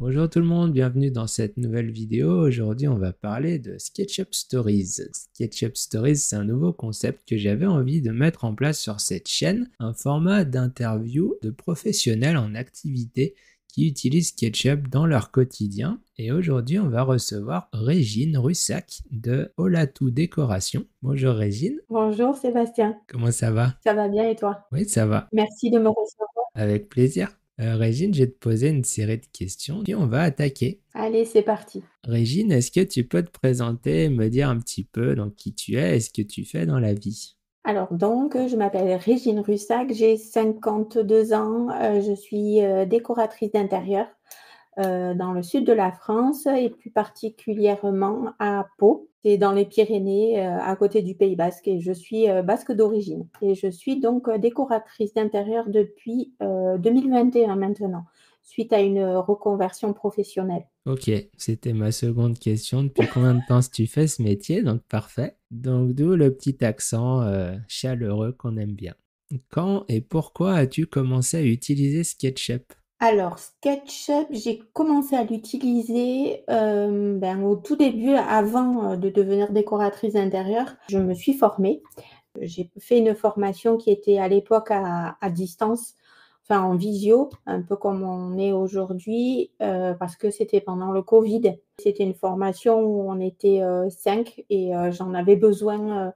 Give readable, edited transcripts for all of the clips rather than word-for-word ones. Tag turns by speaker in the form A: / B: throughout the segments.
A: Bonjour tout le monde, bienvenue dans cette nouvelle vidéo. Aujourd'hui, on va parler de SketchUp Stories. SketchUp Stories, c'est un nouveau concept que j'avais envie de mettre en place sur cette chaîne, un format d'interview de professionnels en activité qui utilisent SketchUp dans leur quotidien. Et aujourd'hui, on va recevoir Régine Russac de Olatou Décoration. Bonjour Régine.
B: Bonjour Sébastien,
A: Comment ça va?
B: ça va bien et toi?
A: Oui, ça va.
B: Merci de me recevoir.
A: Avec plaisir. Régine, je vais te poser une série de questions et on va attaquer.
B: Allez, c'est parti.
A: Régine, est-ce que tu peux te présenter, me dire un petit peu donc qui tu es et ce que tu fais dans la vie?
B: Alors donc, je m'appelle Régine Russac, j'ai 52 ans, je suis décoratrice d'intérieur dans le sud de la France et plus particulièrement à Pau. C'est dans les Pyrénées, à côté du Pays Basque et je suis basque d'origine. Et je suis donc décoratrice d'intérieur depuis 2021 maintenant, suite à une reconversion professionnelle.
A: Ok, c'était ma seconde question. Depuis combien de temps tu fais ce métier? Donc parfait. Donc d'où le petit accent chaleureux qu'on aime bien. Quand et pourquoi as-tu commencé à utiliser SketchUp?
B: Alors, SketchUp, j'ai commencé à l'utiliser au tout début, avant de devenir décoratrice d'intérieur. Je me suis formée. J'ai fait une formation qui était à l'époque à distance, enfin en visio, un peu comme on est aujourd'hui, parce que c'était pendant le Covid. C'était une formation où on était 5 et j'en avais besoin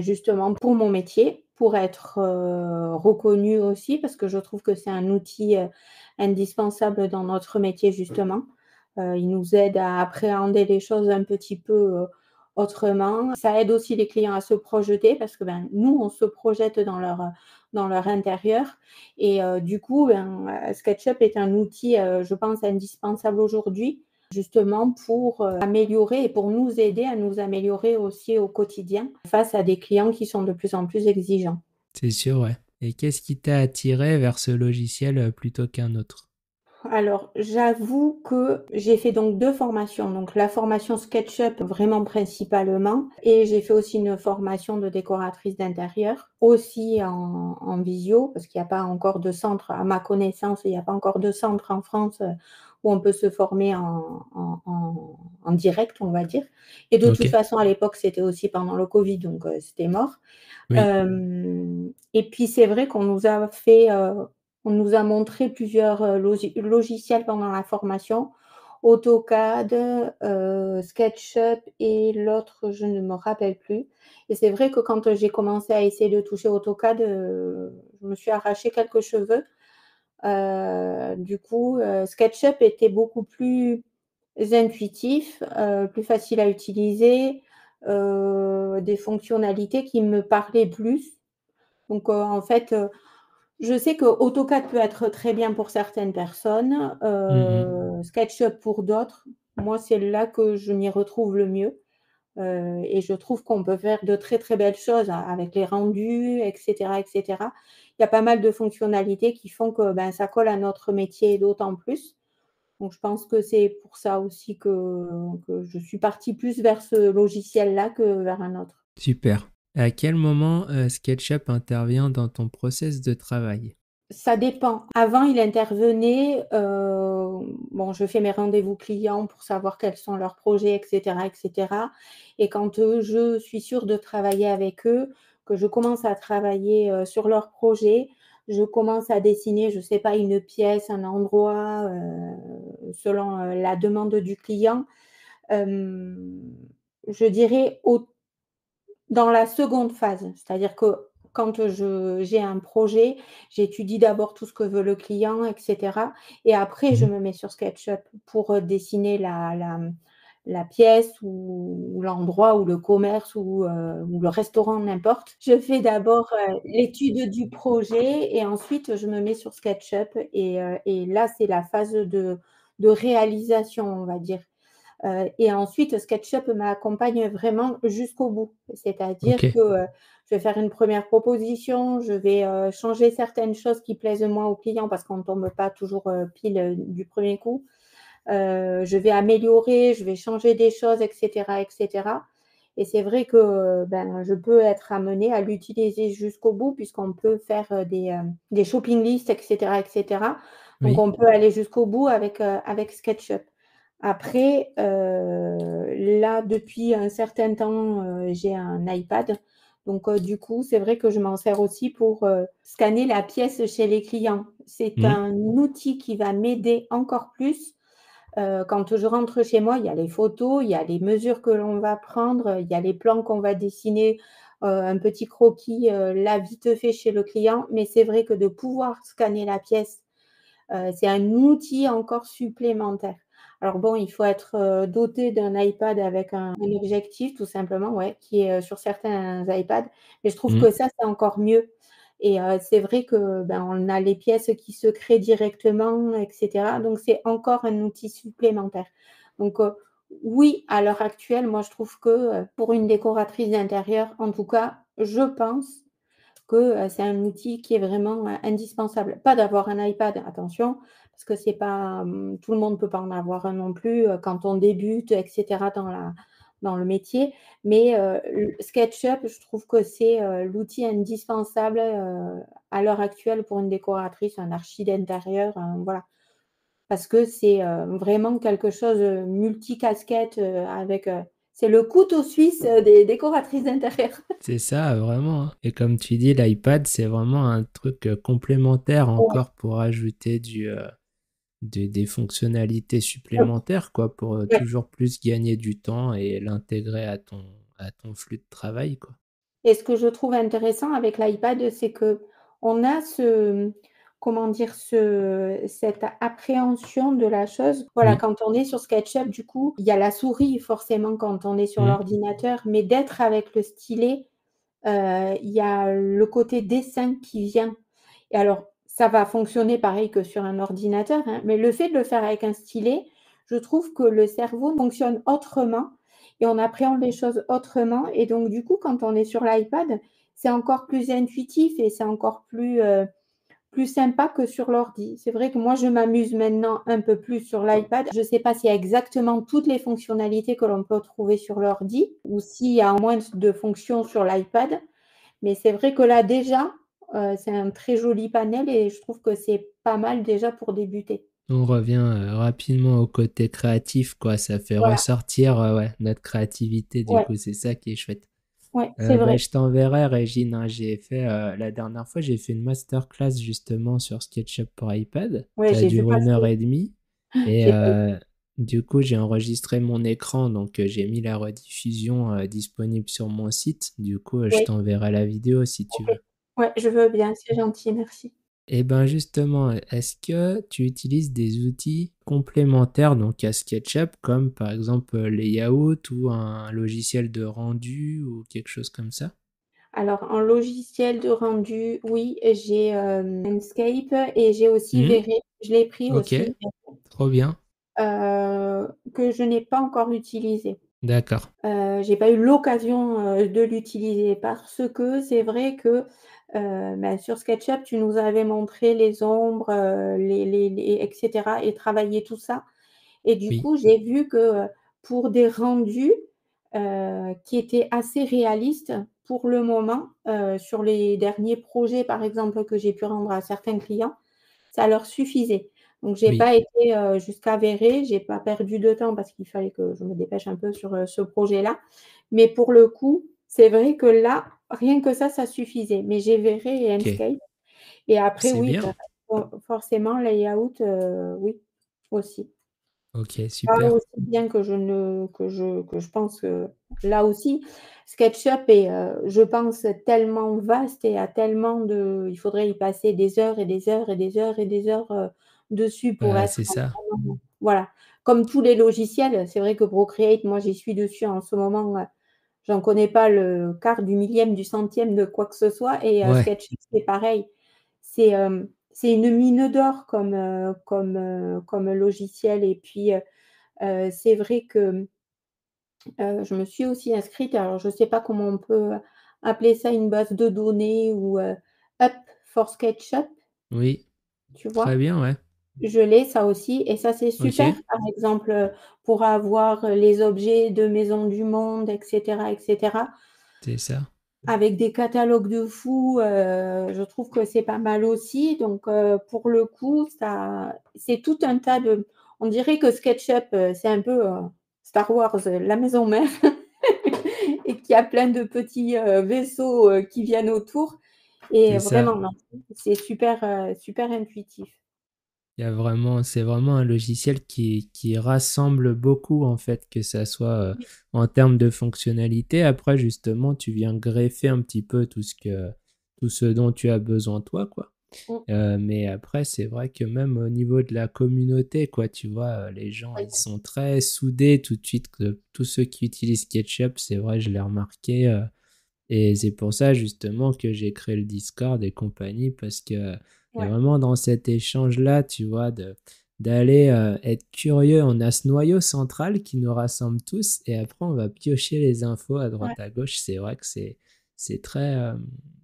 B: justement pour mon métier, pour être reconnue aussi, parce que je trouve que c'est un outil indispensable dans notre métier justement. Il nous aide à appréhender les choses un petit peu autrement. Ça aide aussi les clients à se projeter parce que nous, on se projette dans leur intérieur. Et du coup, SketchUp est un outil, je pense, indispensable aujourd'hui, justement pour améliorer et pour nous aider à nous améliorer aussi au quotidien face à des clients qui sont de plus en plus exigeants.
A: C'est sûr, ouais. Et qu'est-ce qui t'a attiré vers ce logiciel plutôt qu'un autre?
B: Alors, j'avoue que j'ai fait donc 2 formations. Donc la formation SketchUp vraiment principalement et j'ai fait aussi une formation de décoratrice d'intérieur, aussi en visio parce qu'il y a pas encore de centre à ma connaissance, il y a pas encore de centre en France, où on peut se former en direct, on va dire. Et de
A: Ok,
B: toute façon, à l'époque, c'était aussi pendant le Covid, donc c'était mort.
A: oui.
B: Et puis c'est vrai qu'on nous a fait, on nous a montré plusieurs, logiciels pendant la formation. AutoCAD, SketchUp et l'autre, je ne me rappelle plus. Et c'est vrai que quand j'ai commencé à essayer de toucher AutoCAD, je me suis arraché quelques cheveux. Du coup, SketchUp était beaucoup plus intuitif, plus facile à utiliser, des fonctionnalités qui me parlaient plus. Donc, en fait, je sais que AutoCAD peut être très bien pour certaines personnes,
A: Mhm.
B: SketchUp pour d'autres. Moi, c'est là que je m'y retrouve le mieux, et je trouve qu'on peut faire de très, très belles choses avec les rendus et cetera et cetera. Il y a pas mal de fonctionnalités qui font que, ça colle à notre métier d'autant plus. Donc je pense que c'est pour ça aussi que je suis partie plus vers ce logiciel-là que vers un autre.
A: Super. À quel moment SketchUp intervient dans ton process de travail?
B: Ça dépend. Avant, il intervenait, je fais mes rendez-vous clients pour savoir quels sont leurs projets et cetera et cetera et quand, je suis sûre de travailler avec eux, que je commence à travailler, sur leurs projets, je commence à dessiner, je sais pas, une pièce, un endroit, selon, la demande du client. Hem, je dirais au dans la seconde phase, c'est-à-dire que quand j'ai un projet, j'étudie d'abord tout ce que veut le client et cetera et après je
A: Mhm.
B: me mets sur SketchUp pour, dessiner la pièce ou l'endroit ou le commerce ou le restaurant, n'importe. Je fais d'abord, l'étude du projet et ensuite je me mets sur SketchUp et là, c'est la phase de réalisation, on va dire. Et ensuite, SketchUp m'accompagne vraiment jusqu'au bout.
A: Ok.
B: C'est-à-dire que, je vais faire une première proposition, je vais, changer certaines choses qui plaisent moins aux clients parce qu'on ne tombe pas toujours, pile, du premier coup. Je vais améliorer, je vais changer des choses et cetera et cetera et c'est vrai que, je peux être amenée à l'utiliser jusqu'au bout puisqu'on peut faire, des shopping lists et cetera et cetera. Donc
A: Oui.
B: on peut aller jusqu'au bout avec SketchUp. Après, là, depuis un certain temps, j'ai un iPad. Donc du coup, c'est vrai que je m'en sers aussi pour, scanner la pièce chez les clients. C'est
A: Mmh.
B: un outil qui va m'aider encore plus. Quand je rentre chez moi, il y a les photos, il y a les mesures que l'on va prendre, il y a les plans qu'on va dessiner, un petit croquis, là, vite fait chez le client. Mais c'est vrai que de pouvoir scanner la pièce, c'est un outil encore supplémentaire. Alors bon, il faut être, doté d'un iPad avec un objectif tout simplement, ouais, qui est, sur certains iPads, mais je trouve
A: Mmh.
B: que ça, c'est encore mieux et c'est vrai que, ben, on a les pièces qui se créent directement et cetera, donc c'est encore un outil supplémentaire. Donc oui, à l'heure actuelle, moi, je trouve que, pour une décoratrice d'intérieur, en tout cas, je pense que, c'est un outil qui est vraiment, indispensable. Pas d'avoir un iPad, attention, parce que c'est pas, tout le monde ne peut pas en avoir un non plus, quand on débute et cetera dans le métier. Mais, l SketchUp, je trouve que c'est, l'outil indispensable, à l'heure actuelle pour une décoratrice, un archi d'intérieur, voilà. Parce que c'est, vraiment quelque chose, multicasquette, c'est le couteau suisse, des décoratrices d'intérieur.
A: C'est ça, vraiment, hein. Et comme tu dis, l'iPad, c'est vraiment un truc, complémentaire
B: Ouais.
A: encore pour ajouter des fonctionnalités supplémentaires, quoi, pour,
B: Ouais.
A: toujours plus gagner du temps et l'intégrer à ton flux de travail, quoi.
B: Et ce que je trouve intéressant avec l'iPad, c'est qu'on a comment dire? Cette appréhension de la chose. Voilà,
A: Oui.
B: quand on est sur SketchUp, du coup, il y a la souris forcément quand on est sur
A: Mmh.
B: l'ordinateur, mais d'être avec le stylet, il y a le côté dessin qui vient. Et alors, ça va fonctionner pareil que sur un ordinateur, hein, mais le fait de le faire avec un stylet, je trouve que le cerveau fonctionne autrement et on appréhende les choses autrement et donc du coup, quand on est sur l'iPad, c'est encore plus intuitif et c'est encore plus sympa que sur l'ordi. C'est vrai que moi, je m'amuse maintenant un peu plus sur l'iPad. Je ne sais pas s'il y a exactement toutes les fonctionnalités que l'on peut trouver sur l'ordi ou s'il y a moins de fonctions sur l'iPad, mais c'est vrai que là déjà, c'est un très joli panel et je trouve que c'est pas mal déjà pour débuter.
A: On revient, rapidement au côté créatif, quoi. Ça fait
B: Voilà,
A: ressortir, ouais, notre créativité, du
B: ouais,
A: coup, c'est ça qui est chouette.
B: ouais, c'est
A: Bah,
B: vrai.
A: je t'enverrai, Régine, hein. J'ai fait, la dernière fois, j'ai fait une masterclass justement sur SketchUp pour iPad.
B: Ouais,
A: Ça a
B: j'ai vu
A: duré une heure
B: passer.
A: et demie. Et
B: J'ai pas
A: du coup, j'ai enregistré mon écran, donc j'ai mis la rediffusion disponible sur mon site. Du coup, je
B: Oui,
A: t'enverrai la vidéo si tu
B: OK.
A: veux.
B: Ouais, je veux bien, c'est gentil, merci.
A: Et ben justement, est-ce que tu utilises des outils complémentaires donc à SketchUp, comme par exemple Layout ou un logiciel de rendu ou quelque chose comme ça?
B: Alors en logiciel de rendu, oui, j'ai, Enscape et j'ai aussi
A: Hmm.
B: Vray. Je l'ai pris
A: Ok,
B: aussi,
A: trop bien.
B: que je n'ai pas encore utilisé.
A: D'accord.
B: J'ai pas eu l'occasion, de l'utiliser parce que c'est vrai que, bah, sur SketchUp, tu nous avais montré les ombres, les et cetera et travailler tout ça et du
A: Oui,
B: coup, j'ai vu que, pour des rendus, qui étaient assez réalistes pour le moment, sur les derniers projets, par exemple, que j'ai pu rendre à certains clients, ça leur suffisait. Donc j'ai
A: oui.
B: pas été, jusqu'à Véret, j'ai pas perdu de temps parce qu'il fallait que je me dépêche un peu sur, ce projet-là. Mais pour le coup, c'est vrai que là, rien que ça suffisait. Mais j'ai Véret et
A: Ok,
B: Enscape et après
A: c'est
B: oui,
A: bien.
B: forcément Layout, oui, aussi.
A: Ok,
B: Pas
A: super.
B: aussi bien que je pense que là aussi, SketchUp est, je pense, tellement vaste et a tellement de il faudrait y passer des heures et des heures et des heures et des heures, dessus pour
A: Bah,
B: être
A: c'est ça.
B: vraiment voilà. Comme tous les logiciels, c'est vrai que Procreate, moi, j'y suis dessus en ce moment, j'en connais pas le quart du millième, du centième de quoi que ce soit et
A: Ouais,
B: SketchUp, c'est pareil. C'est une mine d'or comme logiciel et puis, c'est vrai que, je me suis aussi inscrite, alors je ne sais pas comment on peut appeler ça, une base de données ou, Up for SketchUp,
A: oui,
B: tu
A: très
B: vois?
A: bien, ouais.
B: Je l'ai ça aussi et ça c'est super,
A: Ok,
B: par exemple, pour avoir, les objets de Maisons du Monde et cetera et cetera.
A: c'est ça.
B: avec des catalogues de fou, je trouve que c'est pas mal aussi. Donc, pour le coup, ça c'est tout un tas de on dirait que SketchUp, c'est un peu, Star Wars, la maison mère et qu'il y a plein de petits, vaisseaux, qui viennent autour et
A: C'est ça.
B: vraiment non, c'est super, super intuitif.
A: C'est vraiment un logiciel qui rassemble beaucoup en fait, que ça soit
B: Oui.
A: en termes de fonctionnalité. Après, justement, tu viens greffer un petit peu tout ce dont tu as besoin toi, quoi.
B: Mmh,
A: Mais après, c'est vrai que même au niveau de la communauté, quoi, tu vois, les gens,
B: oui,
A: ils sont très soudés tout de suite. Que tous ceux qui utilisent SketchUp, c'est vrai, je l'ai remarqué. Et c'est pour ça justement que j'ai créé le Discord et compagnie, parce que il y a
B: ouais,
A: vraiment dans cet échange-là, tu vois, d'aller être curieux. On a ce noyau central qui nous rassemble tous, et après on va piocher les infos à
B: ouais.
A: droite à gauche. C'est vrai que c'est très, euh,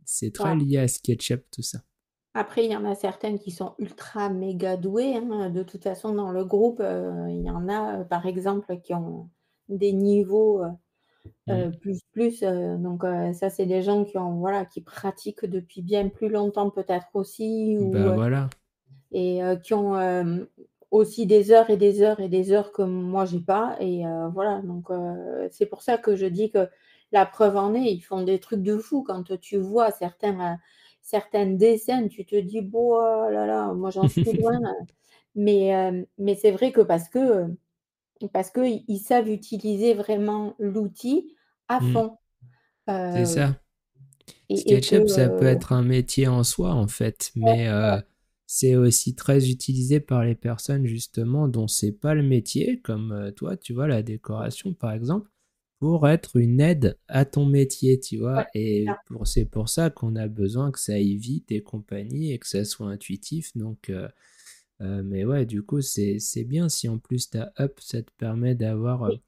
A: c'est
B: Bon,
A: très lié à SketchUp, tout ça.
B: après, il y en a certaines qui sont ultra méga douées, hein. De toute façon, dans le groupe, il y en a, par exemple, qui ont des niveaux,
A: Mm.
B: donc ça, c'est des gens qui ont voilà, qui pratiquent depuis bien plus longtemps peut-être aussi ou
A: Bah voilà.
B: et qui ont, aussi des heures et des heures et des heures que moi j'ai pas et voilà donc c'est pour ça que je dis que la preuve en est, ils font des trucs de fou quand tu vois certaines dessins, tu te dis: «Bon, oh là là, moi j'en suis loin», mais c'est vrai que parce qu'ils savent utiliser vraiment l'outil à
A: Mm.
B: fond,
A: C'est
B: heu
A: ça.
B: et que,
A: SketchUp, ça peut être un métier en soi, en fait, mais c'est aussi très utilisé par les personnes, justement, dont c'est pas le métier, comme toi, tu vois, la décoration, par exemple, pour être une aide à ton métier, tu
B: ouais,
A: vois.
B: c'est
A: Et
B: ça.
A: c'est pour ça qu'on a besoin que ça aille vite et compagnie, et que ça soit intuitif. Donc, mais ouais, du coup, c'est bien si en plus tu as Up, ça te permet d'avoir
B: Oui,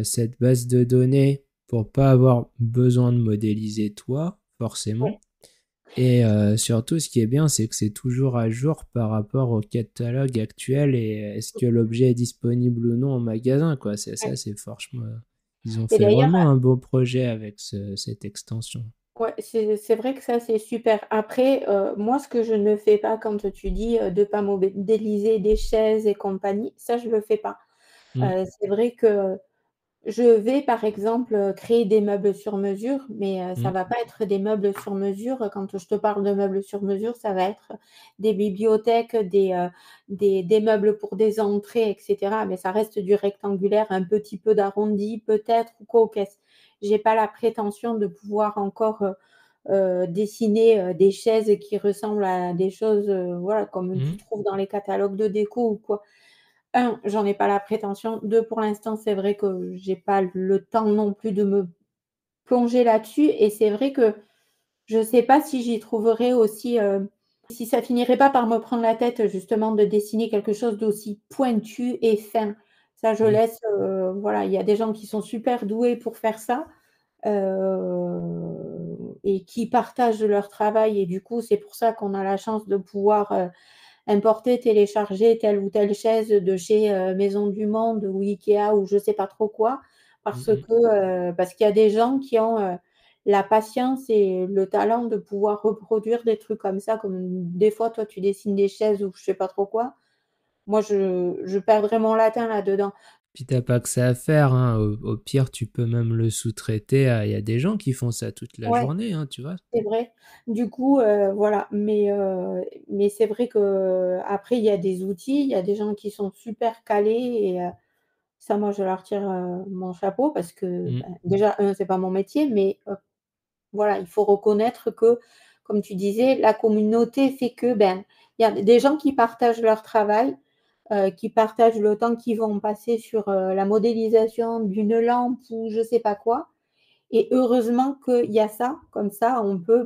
A: cette base de données pour pas avoir besoin de modéliser toi, forcément.
B: ouais.
A: Et surtout, ce qui est bien, c'est que c'est toujours à jour par rapport au catalogue actuel, et est-ce que l'objet est disponible ou non en magasin, quoi. C'est ça,
B: Ouais
A: c'est franchement, ils ont
B: et
A: fait
B: d'ailleurs
A: vraiment un beau projet avec cette extension.
B: ouais, c'est vrai que ça, c'est super. Après, moi, ce que je ne fais pas quand tu dis, de pas modéliser des chaises et compagnie, ça, je le fais pas.
A: Mm,
B: C'est vrai que je vais, par exemple, créer des meubles sur mesure, mais ça
A: mm,
B: va pas être des meubles sur mesure. Quand je te parle de meubles sur mesure, ça va être des bibliothèques, des meubles pour des entrées et cetera, mais ça reste du rectangulaire, un petit peu d'arrondi peut-être ou quoi, j'ai pas la prétention de pouvoir encore, dessiner, des chaises qui ressemblent à des choses, voilà, comme tu
A: mm.
B: trouves dans les catalogues de déco ou quoi. J'en ai pas la prétention. 2 pour l'instant, c'est vrai que j'ai pas le temps non plus de me plonger là-dessus et c'est vrai que je sais pas si j'y trouverai aussi, si ça finirait pas par me prendre la tête, justement, de dessiner quelque chose d'aussi pointu et fin. Ça, je
A: Oui.
B: laisse, voilà, il y a des gens qui sont super doués pour faire ça, et qui partagent leur travail et du coup, c'est pour ça qu'on a la chance de pouvoir, importer, télécharger telle ou telle chaise de chez, Maison du Monde ou IKEA ou je sais pas trop quoi,
A: Mm, mm.
B: parce qu'il y a des gens qui ont, la patience et le talent de pouvoir reproduire des trucs comme ça, comme des fois, toi, tu dessines des chaises ou je sais pas trop quoi. Moi, je perdrais mon latin là-dedans.
A: Puis t'as pas que ça à faire, hein. Au pire, tu peux même le sous-traiter il y a des gens qui font ça toute la
B: Ouais.
A: journée, hein, tu vois.
B: C'est vrai. Du coup, voilà, mais c'est vrai qu'après il y a des outils, il y a des gens qui sont super calés et ça moi je leur tire, mon chapeau parce que,
A: Mm,
B: déjà c'est pas mon métier, mais voilà, il faut reconnaître que, comme tu disais, la communauté fait que, il y a des gens qui partagent leur travail, qui partagent le temps qu'ils vont passer sur, la modélisation d'une lampe ou je sais pas quoi et heureusement qu'il y a ça, comme ça on peut,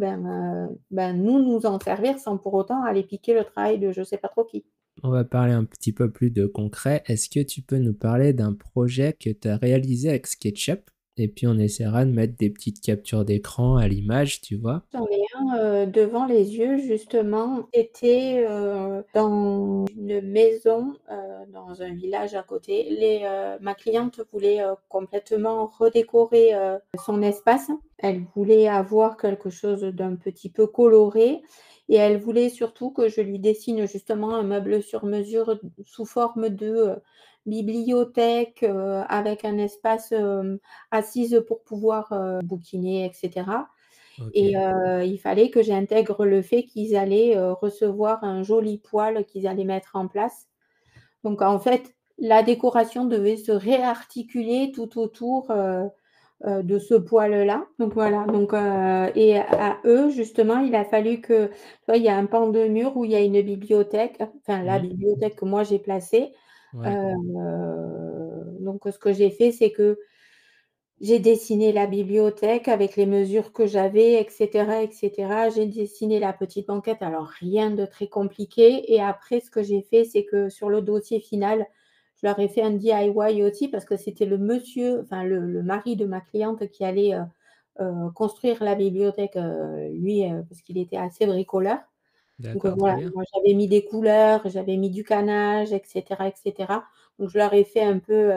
B: nous en servir sans pour autant aller piquer le travail de je sais pas trop qui.
A: On va parler un petit peu plus de concret. Est-ce que tu peux nous parler d'un projet que tu as réalisé avec SketchUp? Et puis on essaiera de mettre des petites captures d'écran à l'image, tu vois.
B: J'en ai un devant les yeux, justement. C'était dans une maison, dans un village à côté. Ma cliente voulait complètement redécorer son espace. Elle voulait avoir quelque chose d'un petit peu coloré et elle voulait surtout que je lui dessine justement un meuble sur mesure sous forme de bibliothèque avec un espace assise pour pouvoir bouquiner, etc. Et
A: Ok.
B: il fallait que j'intègre le fait qu'ils allaient recevoir un joli poêle qu'ils allaient mettre en place. Donc en fait, la décoration devait se réarticuler tout autour de ce poêle-là. Donc voilà, donc, et à eux, justement, il a fallu que, tu vois, il y a un pan de mur où il y a une bibliothèque, enfin la
A: Mm.
B: bibliothèque que moi j'ai placée.
A: Ouais.
B: Euh, donc ce que j'ai fait, c'est que j'ai dessiné la bibliothèque avec les mesures que j'avais, et cetera, et cetera. J'ai dessiné la petite banquette, alors rien de très compliqué. Et après, ce que j'ai fait, c'est que sur le dossier final, je leur ai fait un DIY aussi parce que c'était le monsieur, enfin le mari de ma cliente qui allait construire la bibliothèque, lui, parce qu'il était assez bricoleur. Donc
A: D'accord, trop
B: voilà,
A: bien.
B: moi j'avais mis des couleurs, j'avais mis du canage, et cetera, et cetera. Donc je leur ai fait un peu,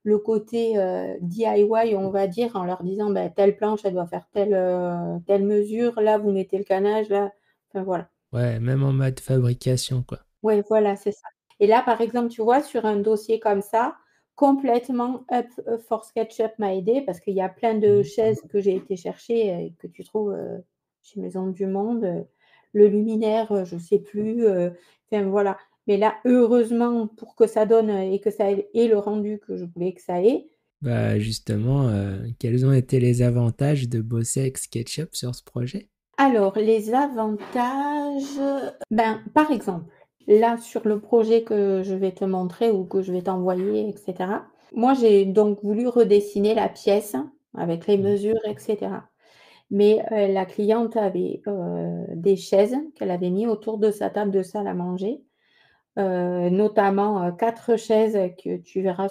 B: le côté, DIY, on va dire, en leur disant: «Bah, telle planche, elle doit faire telle mesure, là vous mettez le canage, là», enfin voilà.
A: Ouais, même en mode fabrication, quoi.
B: Ouais, voilà, c'est ça. Et là, par exemple, tu vois, sur un dossier comme ça, complètement Up for SketchUp m'a aidé parce qu'il y a plein de
A: Mm.
B: chaises que j'ai été chercher et que tu trouves chez Maison du Monde. Le luminaire, je ne sais plus. Enfin, voilà. Mais là, heureusement, pour que ça donne et que ça ait le rendu que je voulais que ça ait.
A: Bah justement, quels ont été les avantages de bosser avec SketchUp sur ce projet?
B: Alors, les avantages, ben, par exemple, là, sur le projet que je vais te montrer ou que je vais t'envoyer, et cetera, moi, j'ai donc voulu redessiner la pièce avec les
A: Mm.
B: mesures, et cetera. Mais, la cliente avait, des chaises qu'elle avait mis autour de sa table de salle à manger, notamment, 4 chaises que tu verras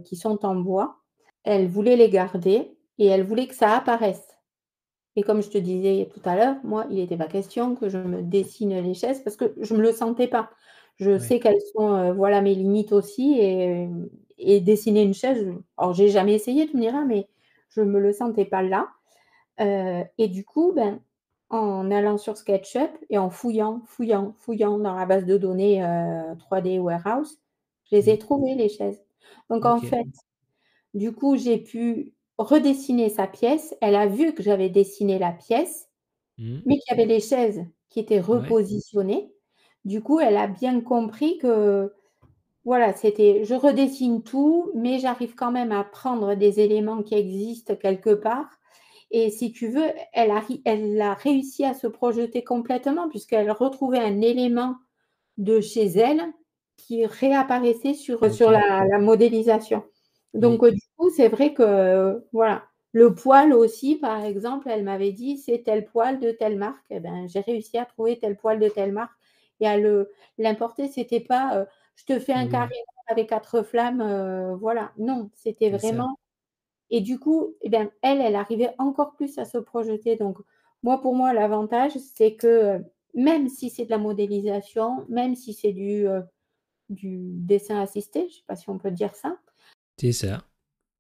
B: qui sont en bois. Elle voulait les garder et elle voulait que ça apparaisse. Et comme je te disais tout à l'heure, moi, il n'était pas question que je me dessine les chaises parce que je ne me le sentais pas. Je
A: Ouais.
B: sais quelles sont, voilà, mes limites aussi et dessiner une chaise, alors j'ai jamais essayé, tu me diras, mais je ne me le sentais pas là. Et du coup, ben, en allant sur SketchUp et en fouillant, fouillant, fouillant dans la base de données, 3D Warehouse, je les ai
A: Mm.
B: trouvées les chaises. Donc en
A: Ok.
B: fait, du coup, j'ai pu redessiner sa pièce. Elle a vu que j'avais dessiné la pièce,
A: Mm.
B: mais qu'il y avait les chaises qui étaient
A: Ouais.
B: repositionnées. Du coup, elle a bien compris que, voilà, c'était je redessine tout, mais j'arrive quand même à prendre des éléments qui existent quelque part. Et si tu veux, elle a réussi à se projeter complètement puisqu'elle retrouvait un élément de chez elle qui réapparaissait sur
A: Ok.
B: la modélisation. Donc,
A: Oui.
B: du coup, c'est vrai que, voilà. Le poêle aussi, par exemple, elle m'avait dit: «C'est tel poêle de telle marque» et ben, j'ai réussi à trouver tel poêle de telle marque et à l'importer. C'était pas, je te fais un carré
A: Oui.
B: noir avec 4 flammes, voilà. Non, c'était
A: C'est ça.
B: vraiment. Et du coup, eh bien, elle arrivait encore plus à se projeter. Donc moi, pour moi, l'avantage, c'est que, même si c'est de la modélisation, même si c'est du dessin assisté, je ne sais pas si on peut dire ça.
A: C'est ça.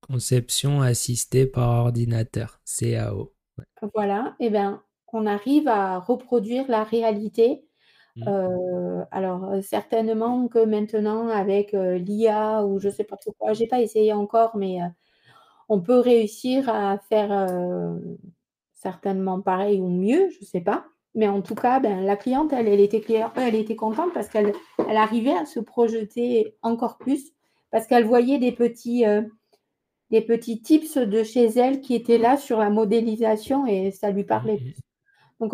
A: Conception assistée par ordinateur, CAO. Ouais.
B: Voilà, et ben, on arrive à reproduire la réalité.
A: Mm.
B: Alors, certainement que maintenant avec, l'IA ou je sais pas trop quoi, j'ai pas essayé encore, mais, on peut réussir à faire, certainement pareil ou mieux, je sais pas. Mais en tout cas, ben, la cliente, elle était contente parce elle arrivait à se projeter encore plus, parce qu'elle voyait des petits tips de chez elle qui étaient là sur la modélisation et ça lui
A: Mm.
B: parlait
A: Mm.
B: plus. Donc,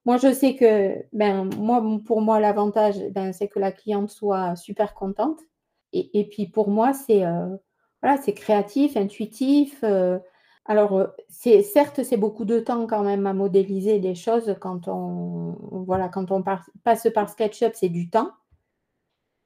B: moi, je sais que, ben, moi, pour moi, l'avantage, ben, c'est que la cliente soit super contente et puis pour moi, c'est, voilà, c'est créatif, intuitif, alors, c'est beaucoup de temps quand même à modéliser des choses quand on voilà, quand on passe par SketchUp, c'est du temps.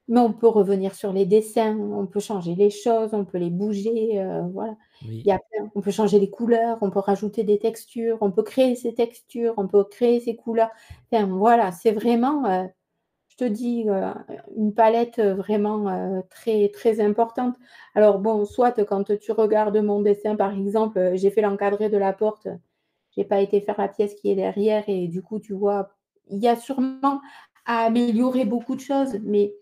B: Mais on peut revenir sur les dessins, on peut changer les choses, on peut les bouger, voilà. Il
A: Oui,
B: y a plein on peut changer les couleurs, on peut rajouter des textures, on peut créer ces textures, on peut créer ces couleurs. Enfin voilà, c'est vraiment, je te dis, une palette, vraiment, très très importante. Alors bon, soit quand tu regardes mon dessin, par exemple, j'ai fait l'encadré de la porte, j'ai pas été faire la pièce qui est derrière et du coup, tu vois, il y a sûrement à améliorer beaucoup de choses, mais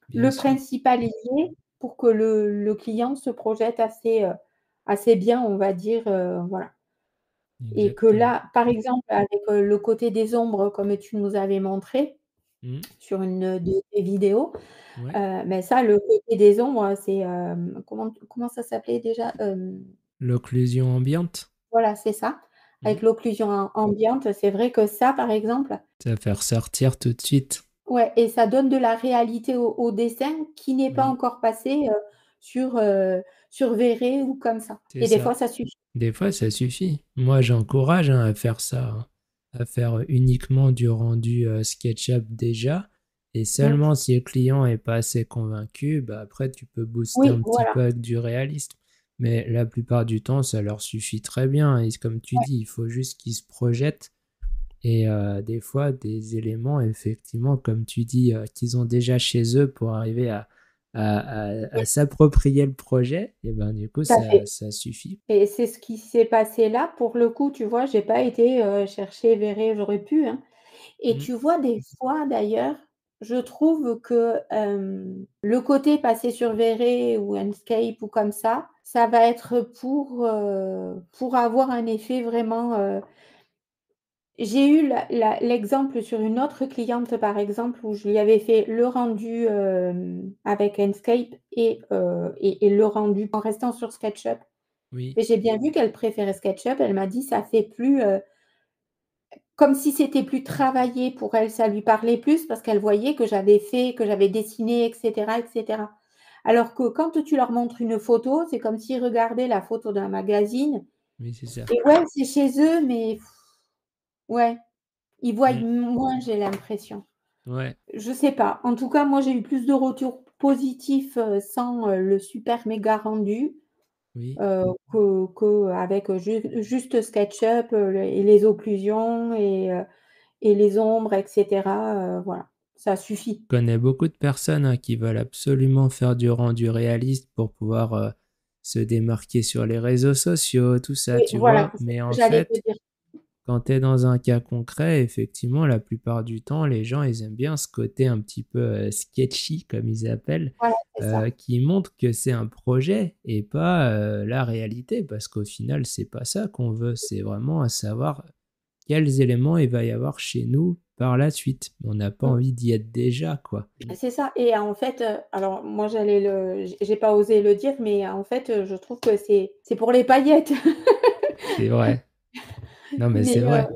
A: bien
B: le
A: sûr,
B: principal est lié pour que le client se projette assez, assez bien, on va dire, voilà. Et que
A: exactement.
B: là, par exemple, avec, le côté des ombres comme tu nous avais montré
A: Mmh,
B: sur une, de tes vidéos,
A: ouais.
B: mais ça, le côté des ombres, c'est, comment ça s'appelait déjà?
A: L'occlusion ambiante?
B: Voilà, c'est ça.
A: Mmh.
B: Avec l'occlusion ambiante, c'est vrai que ça, par exemple,
A: Ça va faire sortir tout de suite.
B: ouais, et ça donne de la réalité au dessin qui n'est pas
A: Oui,
B: encore passé, sur, sur Verré ou comme ça,
A: c'est
B: et des fois
A: ça.
B: ça suffit.
A: Des fois, ça suffit. Moi, j'encourage, hein, à faire ça, hein, à faire uniquement du rendu, SketchUp déjà et
B: Mmh.
A: seulement si le client est pas assez convaincu, bah, après tu peux booster
B: Oui,
A: un petit peu
B: voilà.
A: avec du réalisme. Mais la plupart du temps, ça leur suffit très bien et comme tu
B: Ouais,
A: dis, il faut juste qu'ils se projettent et des fois, des éléments, effectivement, comme tu dis, qu'ils ont déjà chez eux pour arriver à
B: oui,
A: s'approprier le projet, et ben, du coup,
B: tout à fait,
A: ça suffit.
B: et c'est ce qui s'est passé là. Pour le coup, tu vois, j'ai pas été, chercher Verré, j'aurais pu, hein. Et
A: Mmh,
B: tu vois, des fois d'ailleurs, je trouve que, le côté passer sur Verré ou Enscape ou comme ça va être pour avoir un effet vraiment, j'ai eu l'exemple sur une autre cliente, par exemple, où je lui avais fait le rendu, avec Enscape et le rendu en restant sur SketchUp,
A: oui.
B: et j'ai bien vu qu'elle préférait SketchUp. Elle m'a dit: «Ça fait plus, comme si c'était plus travaillé pour elle, ça lui parlait plus parce qu'elle voyait que j'avais fait, que j'avais dessiné et cetera et cetera». Alors que quand tu leur montres une photo, c'est comme s'ils regardaient la photo d'un magazine,
A: Oui, c'est ça.
B: et ouais, c'est chez eux, mais ouais, ils voient
A: Mmh.
B: moins, j'ai l'impression.
A: Ouais,
B: Je sais pas. En tout cas, moi, j'ai eu plus de retours positifs, sans, le super méga rendu,
A: oui,
B: qu'avec, juste SketchUp, et les occlusions et les ombres et cetera, voilà, ça suffit.
A: je connais beaucoup de personnes, hein, qui veulent absolument faire du rendu réaliste pour pouvoir, se démarquer sur les réseaux sociaux, tout ça,
B: Oui,
A: tu
B: voilà,
A: vois?
B: c'est ce
A: Mais
B: que
A: en
B: j'allais te
A: fait,
B: dire.
A: quand tu es dans un cas concret, effectivement, la plupart du temps, les gens, ils aiment bien ce côté un petit peu, sketchy, comme ils appellent,
B: Voilà, c'est ça.
A: qui montre que c'est un projet et pas, la réalité. Parce qu'au final, c'est pas ça qu'on veut, c'est vraiment à savoir quels éléments il va y avoir chez nous par la suite. On n'a pas
B: Mmh.
A: envie d'y être déjà, quoi. Mmh.
B: C'est ça, et en fait, alors moi j'allais le j'ai pas osé le dire, mais en fait, je trouve que c'est pour les paillettes.
A: C'est vrai. Non, mais c'est
B: Mais,
A: vrai.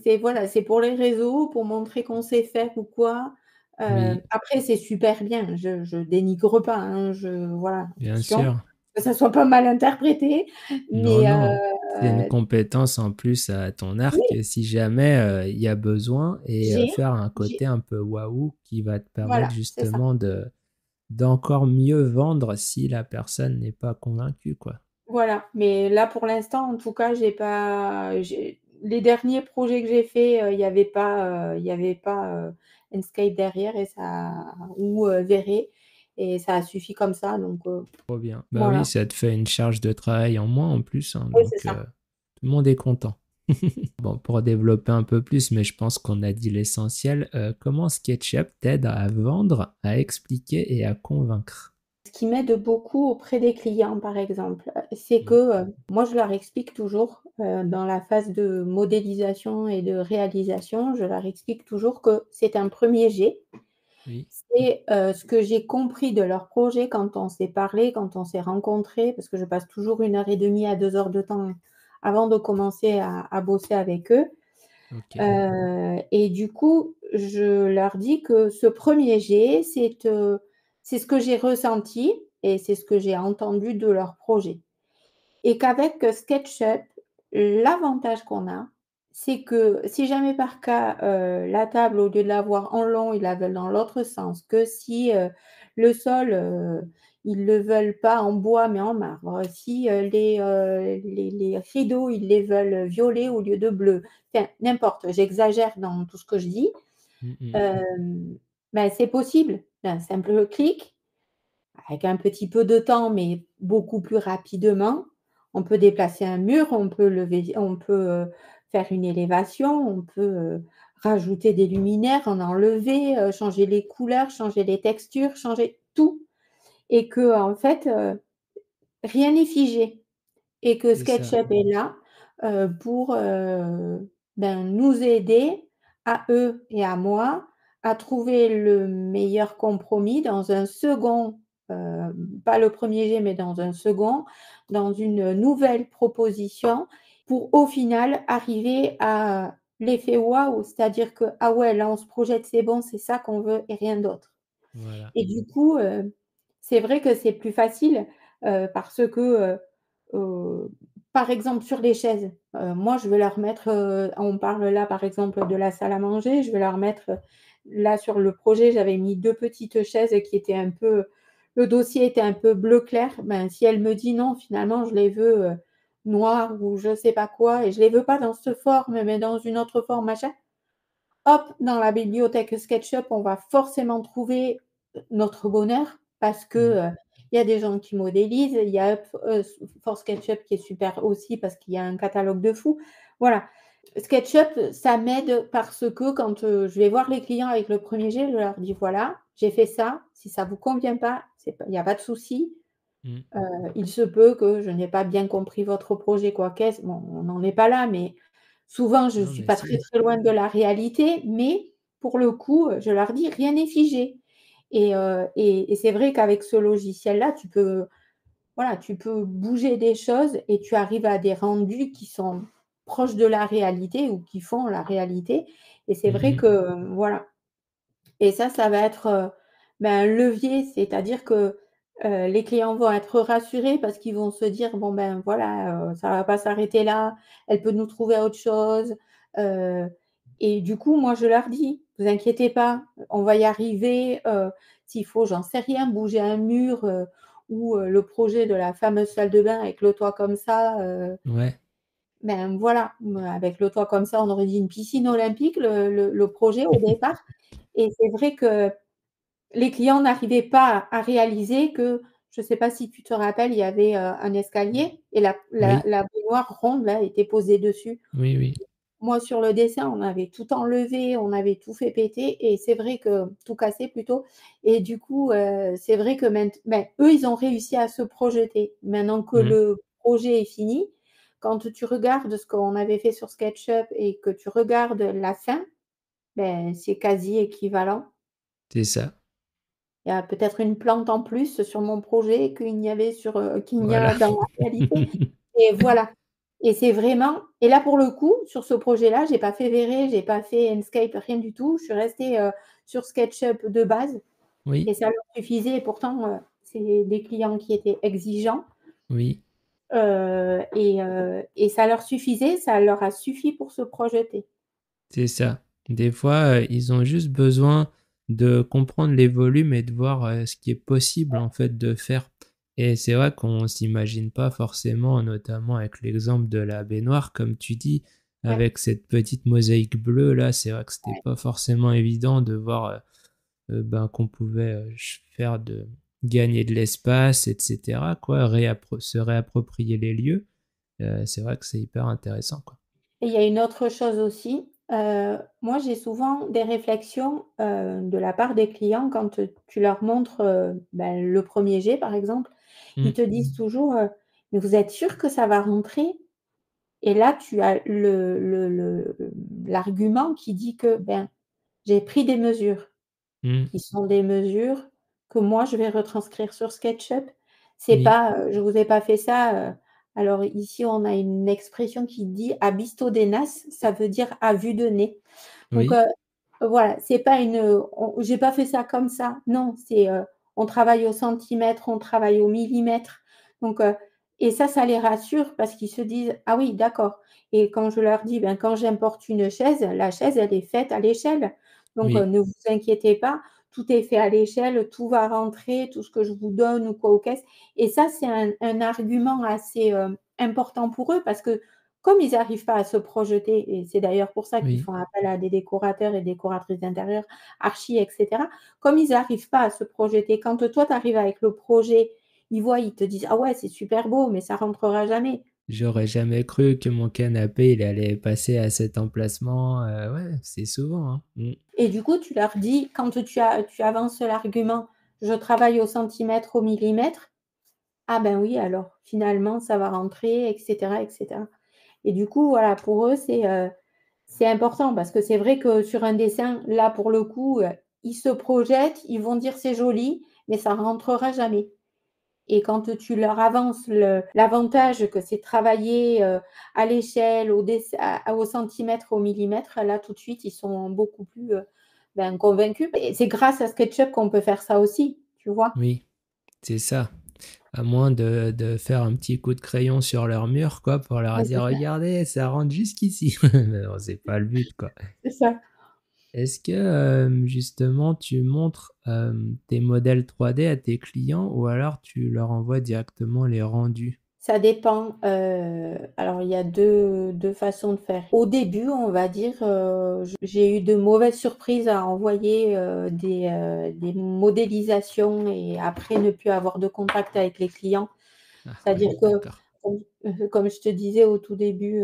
B: c'est voilà, c'est pour les réseaux, pour montrer qu'on sait faire ou quoi.
A: Oui,
B: Après c'est super bien, je dénigre pas, hein, voilà,
A: bien
B: attention,
A: sûr.
B: que ça soit pas mal interprété,
A: Non,
B: mais,
A: non, c'est une compétence en plus à ton arc
B: oui,
A: si jamais, il y a besoin et
B: j'ai
A: faire un
B: j'ai
A: côté un peu waouh qui va te permettre
B: voilà, c'est ça.
A: justement d'encore mieux vendre si la personne n'est pas convaincue, quoi.
B: Voilà, mais là pour l'instant en tout cas, j'ai les derniers projets que j'ai faits, il y avait pas, Enscape derrière, et ça, ou, Verré, et ça a suffi comme ça, donc,
A: Trop bien. Bah oui,
B: voilà.
A: ça te fait une charge de travail en moins en plus, hein,
B: Oui, c'est
A: donc
B: ça.
A: tout le monde est content. Bon, pour développer un peu plus, mais je pense qu'on a dit l'essentiel, comment SketchUp t'aide à vendre, à expliquer et à convaincre?
B: Ce qui m'aide beaucoup auprès des clients, par exemple, c'est
A: Mmh,
B: que, moi je leur explique toujours, dans la phase de modélisation et de réalisation, je leur explique toujours que c'est un premier jet.
A: oui,
B: C'est, ce que j'ai compris de leur projet quand on s'est parlé, quand on s'est rencontrés, parce que je passe toujours 1 heure et demie à 2 heures de temps avant de commencer à bosser avec eux.
A: OK,
B: Et du coup, je leur dis que ce premier jet, c'est ce que j'ai ressenti et c'est ce que j'ai entendu de leur projet, et qu'avec, SketchUp, l'avantage qu'on a, c'est que si jamais par cas, la table au lieu de l'avoir en long, ils la veulent dans l'autre sens, que si, le sol, ils le veulent pas en bois mais en marbre, si, les rideaux, ils les veulent violets au lieu de bleu, enfin n'importe, j'exagère dans tout ce que je dis,
A: Mmh mh.
B: hem, c'est possible d'un simple clic. Avec un petit peu de temps, mais beaucoup plus rapidement. On peut déplacer un mur, on peut, faire une élévation, on peut, rajouter des luminaires, en enlever, changer les couleurs, changer les textures, changer tout et qu'en fait, rien n'est figé et que
A: C'est ça.
B: SketchUp est là, pour, nous aider à eux et à moi à trouver le meilleur compromis dans un second, pas le premier jet, mais dans un second, dans une nouvelle proposition pour au final arriver à l'effet waouh, c'est-à-dire que: «Ah ouais, là on se projette, c'est bon, c'est ça qu'on veut et rien d'autre».
A: Voilà.
B: Et du coup, c'est vrai que c'est plus facile, parce que, par exemple sur les chaises, moi je vais leur mettre, on parle là par exemple de la salle à manger, je vais leur mettre, là sur le projet, j'avais mis 2 petites chaises qui étaient un peu le dossier était un peu bleu clair, si elle me dit: «Non, finalement je les veux, noirs» ou je sais pas quoi et je les veux pas dans cette forme, mais dans une autre forme, machin. Hop, dans la bibliothèque SketchUp, on va forcément trouver, notre bonheur parce que,
A: Mmh.
B: il y a des gens qui modélisent, il y a For SketchUp qui est super aussi parce qu'il y a un catalogue de fou. Voilà. SketchUp, ça m'aide parce que quand, je vais voir les clients avec le premier jet, je leur dis: «Voilà, j'ai fait ça, si ça vous convient pas, c'est pas il y a pas de souci,
A: Mmh.
B: il se peut que je n'ai pas bien compris votre projet, quoi qu'est-ce». Bon, on n'en est pas là, mais souvent je
A: Non,
B: suis
A: mais
B: pas très,
A: si.
B: très loin de la réalité, mais pour le coup, je leur dis: «Rien n'est figé» et c'est vrai qu'avec ce logiciel-là, tu peux voilà, tu peux bouger des choses et tu arrives à des rendus qui sont proches de la réalité ou qui font la réalité et c'est
A: Mmh
B: vrai
A: mh.
B: que, voilà. Et ça va être, un levier, c'est-à-dire que, les clients vont être rassurés parce qu'ils vont se dire: «Bon, ben, voilà, ça va pas s'arrêter là, elle peut nous trouver autre chose», heu et du coup, moi, je leur dis: «Vous inquiétez pas, on va y arriver», s'il faut, j'en sais rien, bouger un mur, ou, le projet de la fameuse salle de bain avec le toit comme ça,
A: Ouais.
B: voilà, avec le toit comme ça, on aurait dit une piscine olympique, le projet au départ et c'est vrai que les clients n'arrivaient pas à réaliser que, je ne sais pas si tu te rappelles, il y avait, un escalier et
A: Oui.
B: la baignoire ronde là était posée dessus.
A: Oui, oui.
B: Moi sur le dessin, on avait tout enlevé, on avait tout fait péter et c'est vrai que tout cassé plutôt et du coup, c'est vrai que eux, ils ont réussi à se projeter. Maintenant que
A: Mmh.
B: le projet est fini, quand tu regardes ce qu'on avait fait sur SketchUp et que tu regardes la fin, c'est quasi équivalent.
A: C'est ça.
B: Il y a peut-être une plante en plus sur mon projet qu'il n'y avait qu'il n'y
A: Voilà.
B: a dans la réalité et voilà et c'est vraiment et là, pour le coup, sur ce projet-là, j'ai pas fait V-Ray, j'ai pas fait Enscape, rien du tout. Je suis restée, sur SketchUp de base
A: Oui,
B: et ça leur suffisait et pourtant, c'est des clients qui étaient exigeants,
A: oui,
B: et ça leur suffisait, ça leur a suffi pour se projeter.
A: c'est ça. Des fois, ils ont juste besoin de comprendre les volumes et de voir, ce qui est possible, en fait, de faire. Et c'est vrai qu'on s'imagine pas forcément, notamment avec l'exemple de la baignoire, comme tu dis,
B: Ouais,
A: avec cette petite mosaïque bleue là, c'est vrai que c'était
B: ouais.
A: pas forcément évident de voir, ben, qu'on pouvait, ch faire de gagner de l'espace et cetera quoi, se réapproprier les lieux. C'est vrai que c'est hyper intéressant, quoi.
B: Et il y a une autre chose aussi, moi j'ai souvent des réflexions, de la part des clients quand, tu leur montres, le premier jet par exemple. Ils
A: Mmh.
B: te disent toujours, «Mais vous êtes sûr que ça va rentrer?» et là tu as l'argument qui dit que, j'ai pris des mesures
A: Mmh.
B: qui sont des mesures que moi je vais retranscrire sur SketchUp. C'est
A: Oui,
B: pas, je vous ai pas fait ça, alors ici on a une expression qui dit «a visto de nas», ça veut dire «à vue de nez». Donc,
A: oui,
B: voilà, c'est pas j'ai pas fait ça comme ça. Non, c'est, on travaille au centimètre, on travaille au millimètre. Donc, Et ça les rassure parce qu'ils se disent: «Ah oui, d'accord», et quand je leur dis: «Ben, quand j'importe une chaise, la chaise, elle est faite à l'échelle. Donc
A: Oui,
B: ne vous inquiétez pas, tout est fait à l'échelle, tout va rentrer, tout ce que je vous donne ou quoi aux caisses», et ça, c'est un argument assez, important pour eux parce que comme ils n'arrivent pas à se projeter, et c'est d'ailleurs pour ça qu'ils
A: oui.
B: font appel à des décorateurs et décoratrices d'intérieur, archi et cetera. Comme ils n'arrivent pas à se projeter, quand toi, tu arrives avec le projet, ils voient, ils te disent: «Ah ouais, c'est super beau, mais ça rentrera jamais»,
A: J'aurais jamais cru que mon canapé, il allait passer à cet emplacement. Ouais, c'est souvent, hein.
B: et du coup, tu leur dis quand tu avances l'argument: «Je travaille au centimètre, au millimètre», «Ah ben oui, alors finalement ça va rentrer» et cetera et cetera, et du coup, voilà, pour eux, c'est important parce que c'est vrai que sur un dessin, là, pour le coup, ils se projettent, ils vont dire: «C'est joli», mais ça rentrera jamais. Et quand tu leur avances l'avantage que c'est travaillé, à l'échelle, au centimètre, au millimètre, là, tout de suite, ils sont beaucoup plus, ben, convaincus, et c'est grâce à SketchUp qu'on peut faire ça aussi, tu vois?
A: Oui, c'est ça. À moins de faire un petit coup de crayon sur leur mur, quoi, pour leur
B: Ouais,
A: dire:
B: c'est ça,
A: «Regardez, ça rentre jusqu'ici». Mais non, c'est pas le but, quoi.
B: c'est ça.
A: Est-ce que, justement, tu montres, tes modèles 3D à tes clients ou alors tu leur envoies directement les rendus?
B: Ça dépend, alors il y a deux façons de faire. Au début, on va dire, j'ai eu de mauvaises surprises à envoyer, des modélisations et après ne plus avoir de contact avec les clients.
A: Ah ouais,
B: C'est-à-dire que,
A: d'accord.
B: comme comme je te disais au tout début,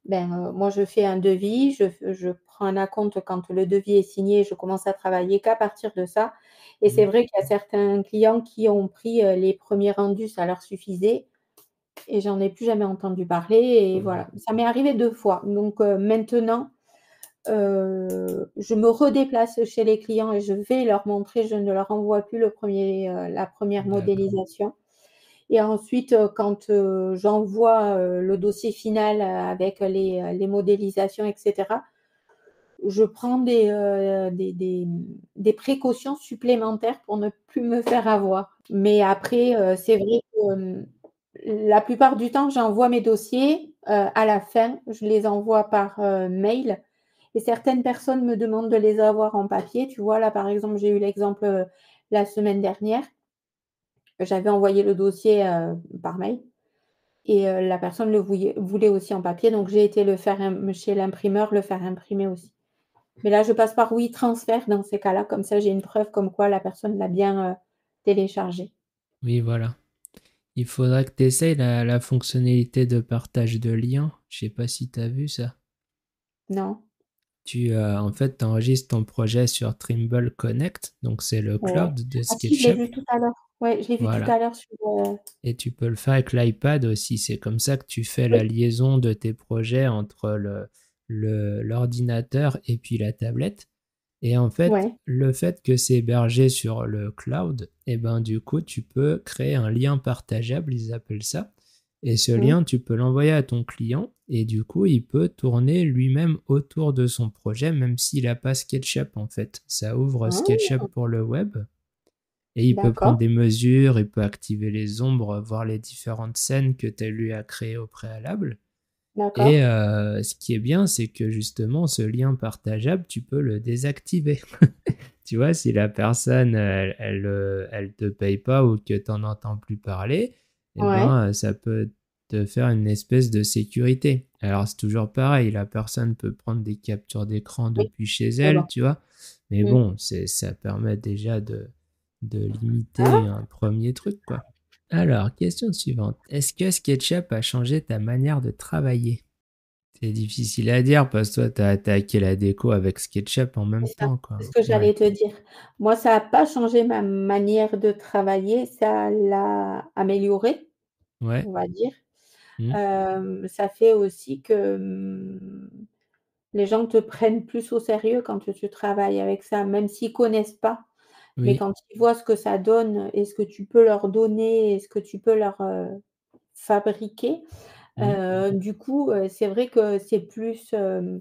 B: moi je fais un devis, je prends un acompte quand le devis est signé, je commence à travailler qu'à partir de ça, et c'est
A: Mmh.
B: vrai qu'il y a certains clients qui ont pris, les premiers rendus, ça leur suffisait et j'en ai plus jamais entendu parler, et
A: Ouais.
B: voilà. Ça m'est arrivé 2 fois. Donc maintenant, je me redéplace chez les clients et je vais leur montrer, je ne leur envoie plus la première
A: D'accord.
B: modélisation, et ensuite, quand, j'envoie, le dossier final, avec les modélisations et cetera, je prends des précautions supplémentaires pour ne plus me faire avoir. Mais après, c'est vrai que, la plupart du temps, j'envoie mes dossiers, à la fin, je les envoie par, mail, et certaines personnes me demandent de les avoir en papier. Tu vois? Là, par exemple, j'ai eu l'exemple, la semaine dernière, j'avais envoyé le dossier, par mail, et la personne le voulait aussi en papier, donc j'ai été le faire chez l'imprimeur, le faire imprimer aussi. Mais là, je passe par WeTransfer dans ces cas-là, comme ça j'ai une preuve comme quoi la personne l'a bien, téléchargé.
A: Oui, voilà. Il faudra que tu essayes la fonctionnalité de partage de liens. Je sais pas si tu as vu ça?
B: Non?
A: En fait, tu enregistres ton projet sur Trimble Connect, donc c'est le
B: Ouais.
A: cloud de
B: Ah si, je l'ai
A: SketchUp.
B: vu tout à l'heure. Ouais, je l'ai vu tout
A: Voilà.
B: à l'heure sur,
A: Et tu peux le faire avec l'iPad aussi. C'est comme ça que tu fais la
B: oui,
A: liaison de tes projets entre l'ordinateur et puis la tablette. Et en fait,
B: ouais.
A: le fait que c'est hébergé sur le cloud, et ben du coup, tu peux créer un lien partageable, ils appellent ça. Et ce
B: Mmh.
A: lien, tu peux l'envoyer à ton client et du coup, il peut tourner lui-même autour de son projet, même s'il n'a pas SketchUp en fait. Ça ouvre
B: Ah!
A: SketchUp pour le web et il peut prendre
B: D'accord,
A: des mesures, il peut activer les ombres, voir les différentes scènes que tu lui as créées au préalable.
B: d'accord.
A: Et ce qui est bien, c'est que justement, ce lien partageable, tu peux le désactiver. Tu vois, si la personne, elle te paye pas ou que tu n'en entends plus parler, eh
B: Ouais,
A: ben, ça peut te faire une espèce de sécurité. Alors, c'est toujours pareil, la personne peut prendre des captures d'écran
B: oui,
A: depuis chez
B: je
A: elle,
B: vois.
A: tu vois. Mais
B: Mmh.
A: bon, ça permet déjà de limiter
B: Ah!
A: un premier truc, quoi. Alors, question suivante. Est-ce que SketchUp a changé ta manière de travailler? C'est difficile à dire parce que toi, tu as attaqué la déco avec SketchUp en même
B: C'est ça,
A: temps, quoi.
B: c'est ce que
A: Ouais,
B: j'allais te dire. Moi, ça a pas changé ma manière de travailler, ça l'a améliorée,
A: ouais,
B: on va dire.
A: mmh,
B: Ça fait aussi que, les gens te prennent plus au sérieux quand tu travailles avec ça, même s'ils connaissent pas. Mais
A: oui,
B: quand ils voient ce que ça donne et ce que tu peux leur donner et ce que tu peux leur, fabriquer,
A: mmh.
B: du coup, c'est vrai que c'est plus,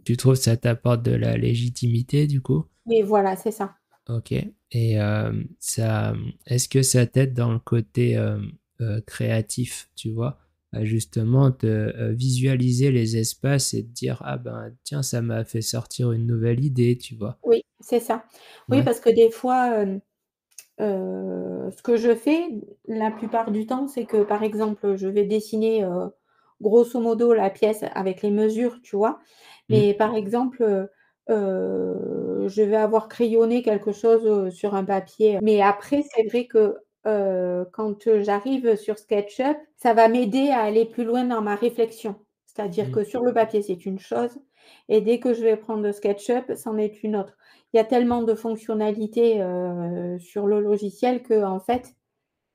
A: Tu trouves que ça t'apporte de la légitimité, du coup?
B: oui, voilà, c'est ça.
A: OK et est-ce que ça t'aide dans le côté, créatif, tu vois, à justement te visualiser les espaces et te dire, ah ben tiens, ça m'a fait sortir une nouvelle idée, tu vois.
B: Oui, c'est ça. Oui,
A: Ouais.
B: parce que des fois, ce que je fais la plupart du temps, c'est que, par exemple, je vais dessiner, grosso modo la pièce avec les mesures, tu vois?
A: Mm.
B: Mais par exemple, je vais avoir crayonné quelque chose, sur un papier, mais après c'est vrai que, quand, j'arrive sur SketchUp, ça va m'aider à aller plus loin dans ma réflexion. C'est-à-dire
A: Mm.
B: que sur le papier, c'est une chose et dès que je vais prendre le SketchUp, c'en est une autre. Il y a tellement de fonctionnalités, sur le logiciel qu'en fait,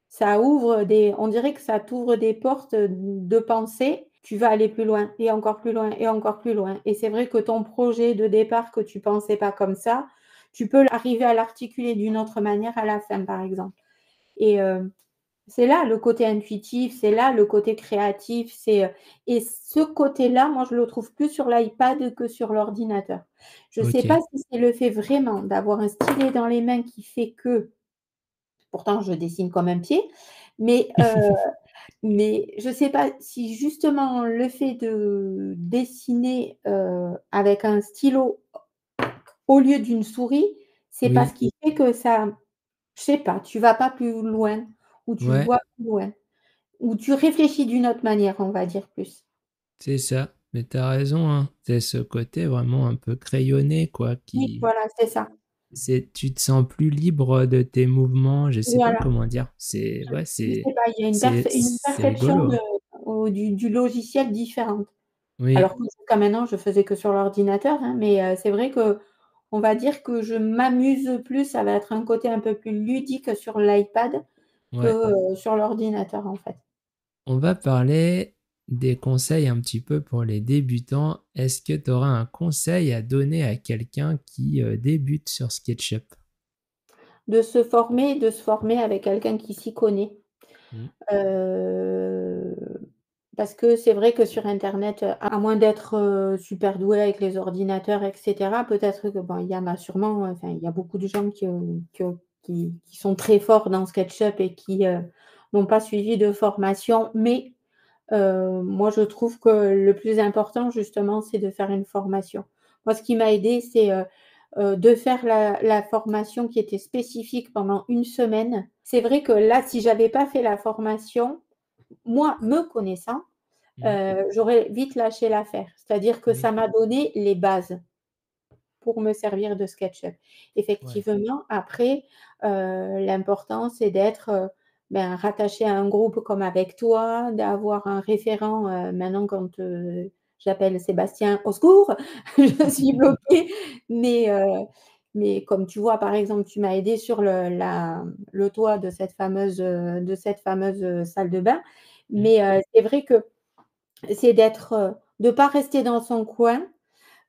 B: ça ouvre des on dirait que ça t'ouvre des portes, de pensée. Tu vas aller plus loin et encore plus loin et encore plus loin et c'est vrai que ton projet de départ que tu pensais pas comme ça, tu peux arriver à l'articuler d'une autre manière à la fin, par exemple et c'est là le côté intuitif, c'est là le côté créatif, et ce côté-là, moi, je le trouve plus sur l'iPad que sur l'ordinateur. Je sais pas
A: Ok.
B: si c'est le fait vraiment d'avoir un stylet dans les mains qui fait que pourtant je dessine comme un pied, mais je sais pas si justement le fait de dessiner, avec un stylo au lieu d'une souris, c'est pas ce
A: Oui,
B: qui fait que ça je sais pas, tu vas pas plus loin ou tu
A: ouais,
B: vois plus loin. Ou tu réfléchis d'une autre manière, on va dire plus.
A: c'est ça. Mais t'as raison, hein. C'est ce côté vraiment un peu crayonné, quoi,
B: Oui,
A: qui,
B: voilà, c'est ça.
A: tu te sens plus libre de tes mouvements, je sais pas
B: Voilà,
A: comment dire. C'est, ouais,
B: je sais pas, il y a une
A: c'est
B: perception
A: rigolo,
B: de
A: hein.
B: du logiciel différente.
A: Oui,
B: Alors que jusqu'à maintenant, je faisais que sur l'ordinateur, hein, mais c'est vrai qu'on va dire que je m'amuse plus, ça va être un côté un peu plus ludique sur l'iPad que,
A: ouais.
B: sur l'ordinateur, en fait.
A: On va parler des conseils un petit peu pour les débutants. Est-ce que tu auras un conseil à donner à quelqu'un qui débute sur SketchUp?
B: De se former avec quelqu'un qui s'y connaît.
A: Mm.
B: Heu, Parce que c'est vrai que sur internet, à moins d'être, super doué avec les ordinateurs et cetera, peut-être que bon, il y en a sûrement, enfin, il y a beaucoup de gens qui sont très forts dans SketchUp et qui, n'ont pas suivi de formation. Mais, moi je trouve que le plus important justement, c'est de faire une formation. Moi, ce qui m'a aidée, c'est, de faire la formation qui était spécifique pendant une semaine. C'est vrai que là, si j'avais pas fait la formation, moi, me connaissant,
A: Mm.
B: j'aurais vite lâché l'affaire. C'est-à-dire que
A: Oui,
B: ça m'a donné les bases pour me servir de SketchUp.
A: ouais.
B: Effectivement, après, l'important, c'est d'être, ben, rattaché à un groupe comme avec toi, d'avoir un référent, maintenant quand, j'appelle Sébastien: «Au secours, je suis bloquée». Mais, mais comme tu vois, par exemple, tu m'as aidé sur le toit de cette fameuse, salle de bain.
A: Mm.
B: Mais, c'est vrai que c'est d'être, de pas rester dans son coin.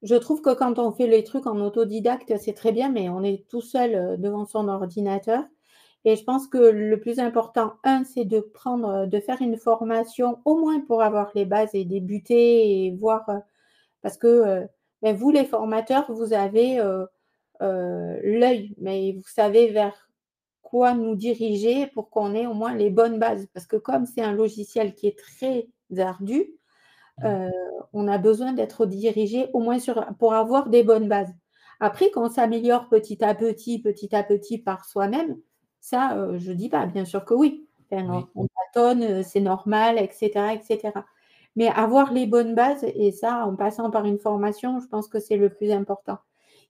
B: Je trouve que quand on fait les trucs en autodidacte, c'est très bien, mais on est tout seul, devant son ordinateur et je pense que le plus important, c'est de prendre, de faire une formation au moins pour avoir les bases et débuter et voir, parce que, bah, vous les formateurs, vous avez, l'œil, mais vous savez vers quoi nous diriger pour qu'on ait au moins les bonnes bases. Parce que comme c'est un logiciel qui est très ardu,
A: Mm.
B: Heu, on a besoin d'être dirigé au moins sur pour avoir des bonnes bases. Après qu'on s'améliore petit à petit par soi-même, ça, je dis pas, bien sûr que oui. Enfin,
A: Oui.
B: on tâtonne, c'est normal et cetera et cetera. Mais avoir les bonnes bases et ça, en passant par une formation, je pense que c'est le plus important.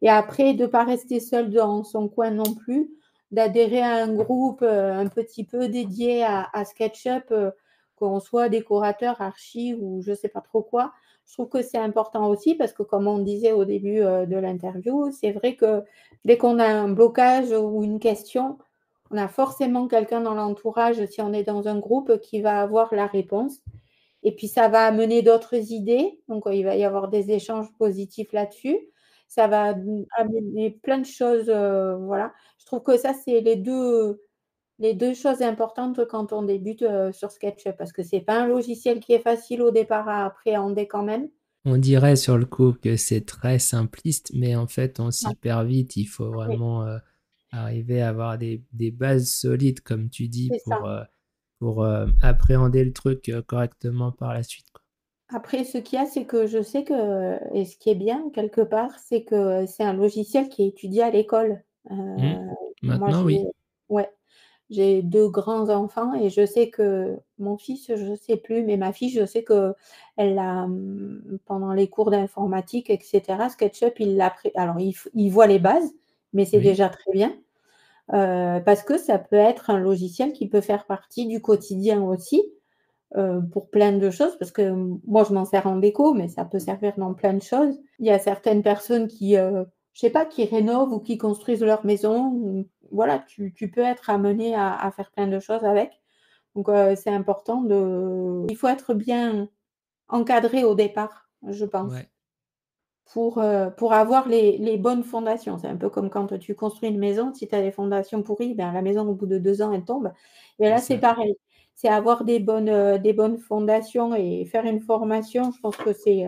B: Et après, de pas rester seul dans son coin non plus, d'adhérer à un groupe, un petit peu dédié à SketchUp, qu'on soit décorateur, archi ou je sais pas trop quoi. Je trouve que c'est important aussi parce que comme on disait au début, de l'interview, c'est vrai que dès qu'on a un blocage ou une question, on a forcément quelqu'un dans l'entourage, si on est dans un groupe, qui va avoir la réponse et puis ça va amener d'autres idées, donc il va y avoir des échanges positifs là-dessus. Ça va amener plein de choses, voilà. Je trouve que ça, c'est les 2 choses importantes quand on débute, sur SketchUp, parce que c'est pas un logiciel qui est facile au départ à appréhender quand même.
A: On dirait sur le coup que c'est très simpliste, mais en fait, on
B: Ouais,
A: s'y perd vite. Il faut
B: oui,
A: vraiment arriver à avoir des bases solides, comme tu dis,
B: c'est ça.
A: pour appréhender le truc correctement par la suite, quoi.
B: Après, ce qu'il y a, c'est que je sais que et ce qui est bien quelque part, c'est que c'est un logiciel qui est étudié à l'école.
A: Mmh.
B: Moi,
A: Maintenant, oui.
B: ouais, j'ai 2 grands enfants et je sais que mon fils, je sais plus, mais ma fille, je sais qu'elle l'a, pendant les cours d'informatique et cetera, SketchUp, il l'a appris alors il voit les bases, mais c'est
A: Oui,
B: déjà très bien, parce que ça peut être un logiciel qui peut faire partie du quotidien aussi. Pour plein de choses parce que, moi je m'en sers en déco, mais ça peut servir dans plein de choses. Il y a certaines personnes qui, je sais pas, qui rénovent ou qui construisent leur maison ou voilà, tu peux être amené à faire plein de choses avec. Donc, c'est important il faut être bien encadré au départ, je pense,
A: ouais,
B: pour avoir les bonnes fondations. C'est un peu comme quand tu construis une maison, si tu as les fondations pourries, ben, la maison au bout de 2 ans, elle tombe et
A: c'est
B: là, c'est
A: ça.
B: pareil. C'est avoir des bonnes fondations et faire une formation, je pense que c'est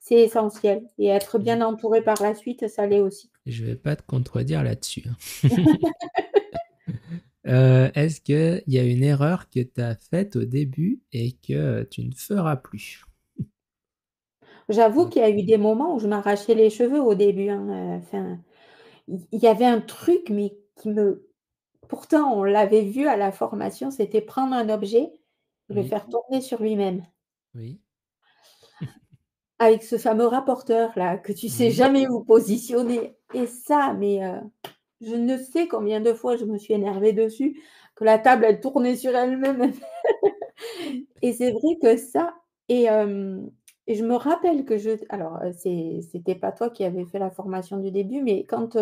B: essentiel et être
A: Je
B: bien entouré par la suite, ça l'est aussi.
A: je vais pas te contredire là-dessus, hein. Est-ce qu'il y a une erreur que tu as faite au début et que tu ne feras plus?
B: J'avoue
A: Donc
B: qu'il y a eu des moments où je m'arrachais les cheveux au début, hein, enfin, il y avait un truc, mais qui me pourtant on l'avait vu à la formation, c'était prendre un objet et le
A: oui,
B: faire tourner sur lui-même.
A: oui,
B: Avec ce fameux rapporteur là, que tu sais
A: oui.
B: jamais où positionner et ça, mais je ne sais combien de fois je me suis énervée dessus, que la table elle tournait sur elle-même et c'est vrai que ça et et je me rappelle que alors, c'était pas toi qui avais fait la formation du début, mais quand,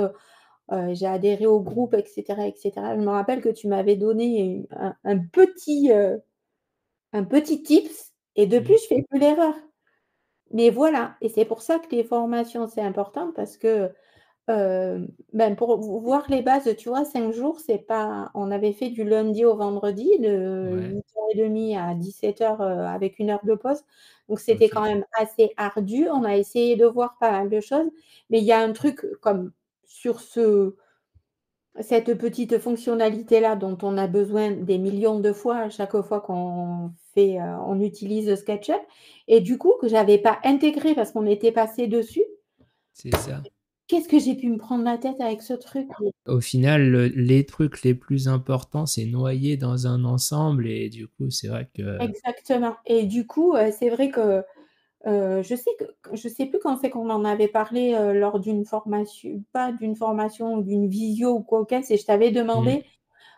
B: j'ai adhéré au groupe et cetera, je me rappelle que tu m'avais donné un petit tips et depuis
A: Mmh.
B: je fais plus l'erreur. Mais voilà et c'est pour ça que les formations, c'est important parce que, ben, pour voir les bases, tu vois, 5 jours, c'est pas on avait fait du lundi au vendredi de
A: Ouais,
B: 8h30 à 17h, avec 1 heure de pause. Donc c'était quand
A: OK.
B: même assez ardu. On a essayé de voir pas mal de choses, mais il y a un truc comme sur cette petite fonctionnalité-là dont on a besoin des millions de fois à chaque fois on utilise SketchUp et du coup que j'avais pas intégré parce qu'on était passé dessus.
A: C'est ça.
B: Qu'est-ce que j'ai pu me prendre la tête avec ce truc?
A: Au final, les trucs les plus importants, c'est noyé dans un ensemble et du coup, c'est vrai que
B: Exactement et du coup, c'est vrai que, je sais plus quand c'est qu'on en avait parlé, lors d'une formation pas d'une formation ou d'une visio ou quoi qu'est-ce et je t'avais
A: mmh,
B: demandé: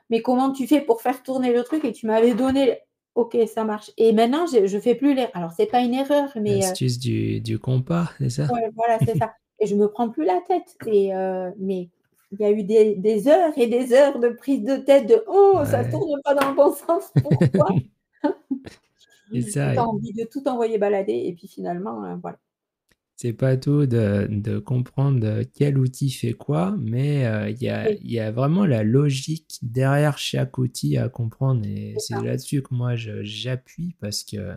B: «Mais comment tu fais pour faire tourner le truc?» et tu m'avais donné OK, ça marche et maintenant je fais plus alors c'est pas une erreur, mais
A: l'astuce du compas, c'est ça?
B: ouais, voilà, c'est ça et je me prends plus la tête et mais il y a eu des heures et des heures de prise de tête de: «Oh, ça
A: Ouais.
B: tourne pas dans le bon sens, pourquoi?»
A: C'est
B: Et
A: ça,
B: tu as envie de tout envoyer balader et puis finalement, voilà.
A: c'est pas tout de comprendre, quel outil fait quoi, mais
B: Oui,
A: il y a vraiment la logique derrière chaque outil à comprendre et
B: c'est
A: c'est
B: ça.
A: là-dessus que moi j'appuie parce que,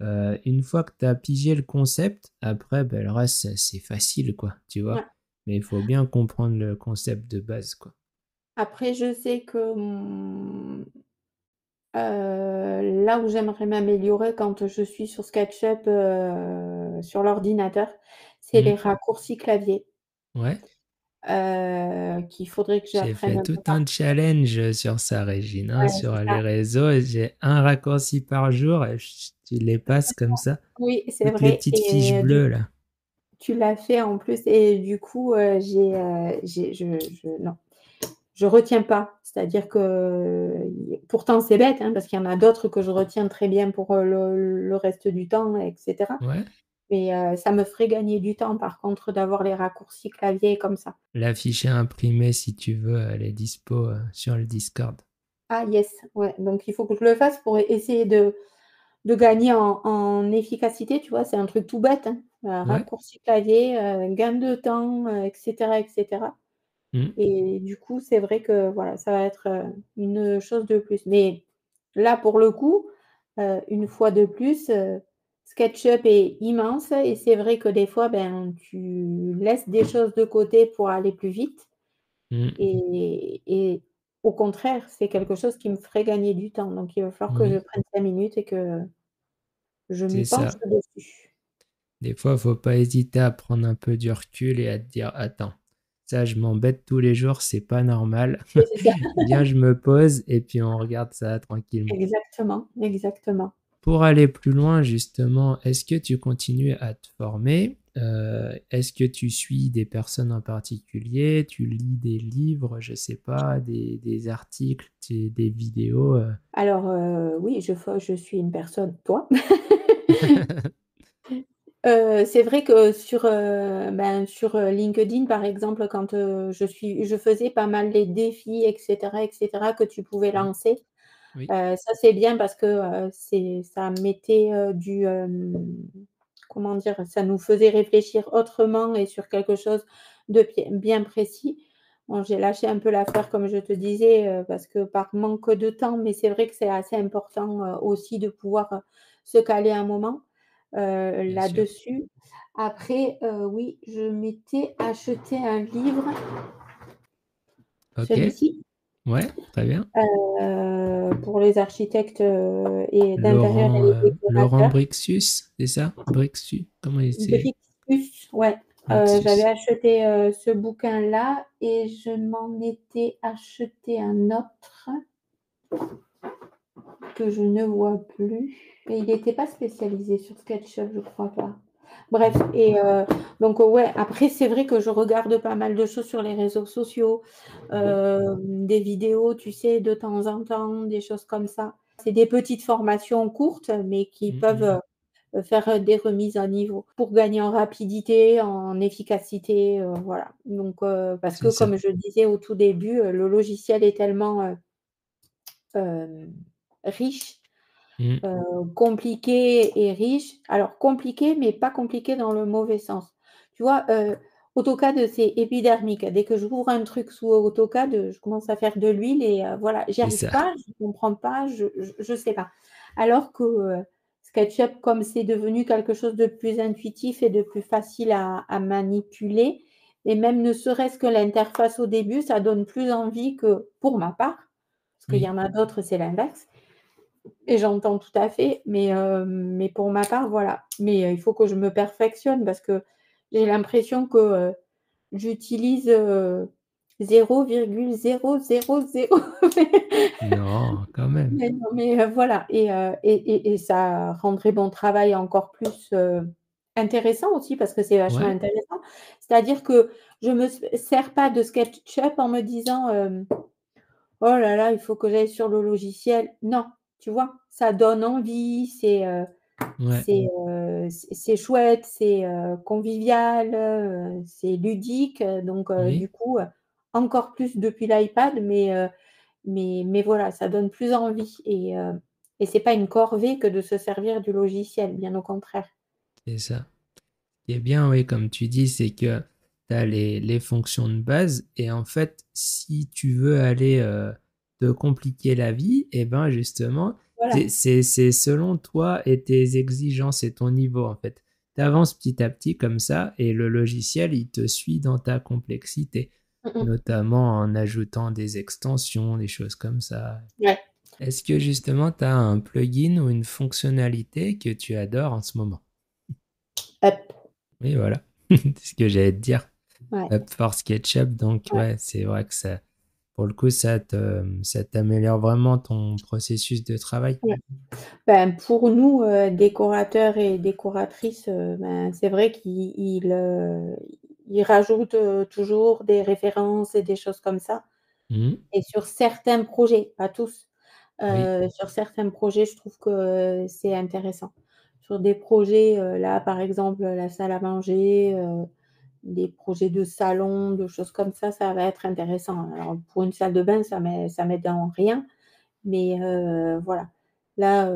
A: une fois que tu as pigé le concept, après, bah, le reste c'est facile quoi, tu vois?
B: Ouais.
A: Mais il faut bien comprendre le concept de base quoi.
B: Après je sais que, là où j'aimerais m'améliorer quand je suis sur SketchUp, sur l'ordinateur, c'est les
A: Mmh.
B: raccourcis clavier,
A: Ouais.
B: qu'il faudrait que
A: J'ai
B: j'apprenne
A: fait
B: un
A: tout
B: peu
A: un
B: par cœur.
A: challenge sur ça, Régine, hein,
B: Ouais,
A: sur
B: c'est
A: les
B: ça.
A: réseaux. J'ai un raccourci par jour et tu les passes comme ça.
B: Oui, c'est
A: Toutes les
B: vrai
A: petites fiches
B: et du
A: bleues là.
B: tu l'as fait en plus et du coup, j'ai non. Je retiens pas, c'est-à-dire que pourtant c'est bête, hein, parce qu'il y en a d'autres que je retiens très bien pour, le reste du temps et cetera.
A: Ouais.
B: Mais, ça me ferait gagner du temps par contre d'avoir les raccourcis clavier comme ça.
A: La fiche à imprimer, si tu veux, elle est dispo sur le Discord.
B: Ah yes, ouais, donc il faut que je le fasse pour essayer de gagner en efficacité, tu vois? C'est un truc tout bête, hein,
A: Ouais.
B: raccourci clavier, gain de temps, et cetera.
A: Mm.
B: Et du coup, c'est vrai que voilà, ça va être, une chose de plus. Mais là, pour le coup, une fois de plus, SketchUp est immense et c'est vrai que des fois, ben, tu laisses des choses de côté pour aller plus vite
A: Mm.
B: et au contraire, c'est quelque chose qui me ferait gagner du temps. Donc il va falloir que je
A: Mmh.
B: prenne 5 minutes et que je m'y
A: C'est
B: penche
A: ça.
B: dessus.
A: Des fois, faut pas hésiter à prendre un peu du recul et à te dire: «Attends, ça je m'embête tous les jours, c'est pas normal.
B: Oui, c'est ça.
A: Viens, je me pose et puis on regarde ça tranquillement».
B: Exactement, exactement.
A: Pour aller plus loin justement, est-ce que tu continues à te former? Est-ce que tu suis des personnes en particulier? Tu lis des livres, je sais pas, des articles, des vidéos,
B: Alors, oui, je suis une personne toi. C'est vrai que sur LinkedIn, par exemple, quand, je faisais pas mal les défis et cetera, que tu pouvais
A: Mmh,
B: lancer.
A: oui,
B: Ça, c'est bien parce que, ça mettait, comment dire? Ça nous faisait réfléchir autrement et sur quelque chose de bien précis. Bon, j'ai lâché un peu l'affaire comme je te disais, parce que par manque de temps, mais c'est vrai que c'est assez important, aussi de pouvoir, se caler un moment,
A: bien sûr.
B: là-dessus. Après, oui, je m'étais acheté un livre,
A: OK,
B: celui-ci,
A: ouais, très bien.
B: pour les architectes, et d'intérieur et les
A: Laurent
B: décorateurs.
A: Brixius, c'est ça? Brixius? Comment il c'est?
B: Brictus, ouais, j'avais
A: Brixius.
B: acheté, ce bouquin-là et je m'en étais acheté un autre que je ne vois plus et il était pas spécialisé sur SketchUp, je crois pas. Bref
A: Mmh.
B: et donc ouais, après c'est vrai que je regarde pas mal de choses sur les réseaux sociaux,
A: Mmh.
B: des vidéos, tu sais, de temps en temps, des choses comme ça. C'est des petites formations courtes, mais qui
A: Mmh mh.
B: peuvent, faire, des remises à niveau pour gagner en rapidité, en efficacité, voilà. Donc parce que
A: C'est ça.
B: comme je disais au tout début, le logiciel est tellement, hem, riche,
A: Mmh.
B: compliqué et riche. Alors compliqué, mais pas compliqué dans le mauvais sens. Tu vois, AutoCAD, c'est épidermique. Dès que j'ouvre un truc sous AutoCAD, je commence à faire de l'huile et voilà, j'y
A: C'est
B: arrive
A: ça.
B: pas, je comprends pas, je sais pas. Alors que, SketchUp, comme c'est devenu quelque chose de plus intuitif et de plus facile à manipuler et même ne serait-ce que l'interface au début, ça donne plus envie que pour ma part, parce qu'il y
A: Oui,
B: en a d'autres, c'est l'inverse et j'entends tout à fait, mais pour ma part, voilà. Mais, il faut que je me perfectionne parce que j'ai l'impression que, j'utilise, 0,0000
A: non, quand même.
B: mais non, mais, voilà et ça rendrait mon travail encore plus, intéressant aussi parce que c'est vachement
A: Ouais,
B: intéressant. C'est-à-dire que je me sers pas de SketchUp en me disant, «Oh là là, il faut que j'aille sur le logiciel». Non, tu vois? Ça donne envie,
A: ouais,
B: c'est chouette, c'est, convivial, c'est ludique, donc du
A: oui,
B: coup, encore plus depuis l'iPad, mais voilà, ça donne plus envie et c'est pas une corvée que de se servir du logiciel, bien au contraire.
A: c'est ça. Ce qui est bien, oui, comme tu dis, c'est que tu as les fonctions de base et en fait, si tu veux aller, te compliquer la vie et ben, justement,
B: Voilà.
A: c'est selon toi et tes exigences et ton niveau, en fait. Tu avances petit à petit comme ça et le logiciel, il te suit dans ta complexité,
B: Mmh mh.
A: notamment en ajoutant des extensions, des choses comme ça.
B: Ouais.
A: Est-ce que justement tu as un plugin ou une fonctionnalité que tu adores en ce moment?
B: Hop.
A: Oui, voilà, c'est ce que j'allais te dire.
B: Ouais,
A: Up for SketchUp, donc
B: ouais,
A: ouais, c'est vrai que ça, pour le coup, ça t'améliore vraiment ton processus de travail.
B: ouais. Ben, pour nous, décorateurs et décoratrices, ben, c'est vrai qu'ils rajoutent, toujours des références et des choses comme ça
A: Mhm.
B: et sur certains projets, pas tous,
A: Oui,
B: sur certains projets, je trouve que c'est intéressant. Sur des projets, là, par exemple, la salle à manger, des projets de salon, de choses comme ça va être intéressant. Alors pour une salle de bain, ça m'aide en rien, mais voilà. Là,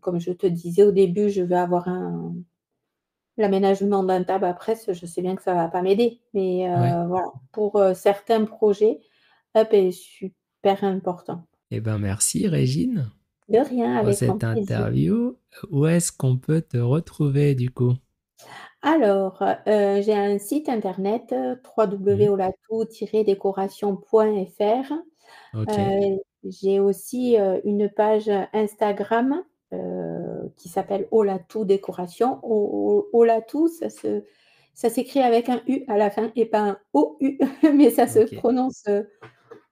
B: comme je te disais au début, je vais avoir l'aménagement d'un tabac à presse, je sais bien que ça va pas m'aider, mais
A: ouais.
B: voilà, pour, certains projets, Up est super important.
A: Eh ben merci Régine
B: De rien,
A: pour
B: avec grand
A: cette
B: plaisir.
A: interview. Où est-ce qu'on peut te retrouver du coup?
B: Alors, j'ai un site internet,
A: Mhm.
B: www.olatou-décoration.fr.
A: Ok,
B: J'ai aussi, une page Instagram, qui s'appelle Olatou Décoration. Olatou, ça s'écrit avec un U à la fin et pas un OU, mais ça se
A: ok,
B: prononce,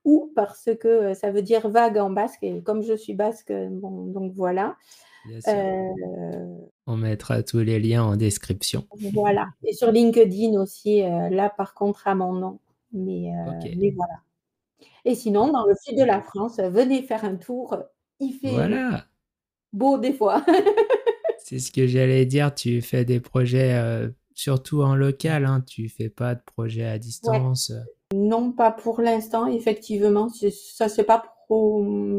B: OU parce que, ça veut dire vague en basque et comme je suis basque, bon, donc voilà.
A: bien sûr.
B: Heu,
A: On mettra tous les liens en description.
B: voilà et sur LinkedIn aussi, là par contre à mon nom,
A: Ok,
B: mais voilà. Et sinon, dans le sud de la France, venez faire un tour, il fait
A: voilà.
B: beau des fois.
A: C'est ce que j'allais dire. Tu fais des projets surtout en local, hein. Tu fais pas de projets à
B: Ouais,
A: distance.
B: non, pas pour l'instant, effectivement, ça c'est pas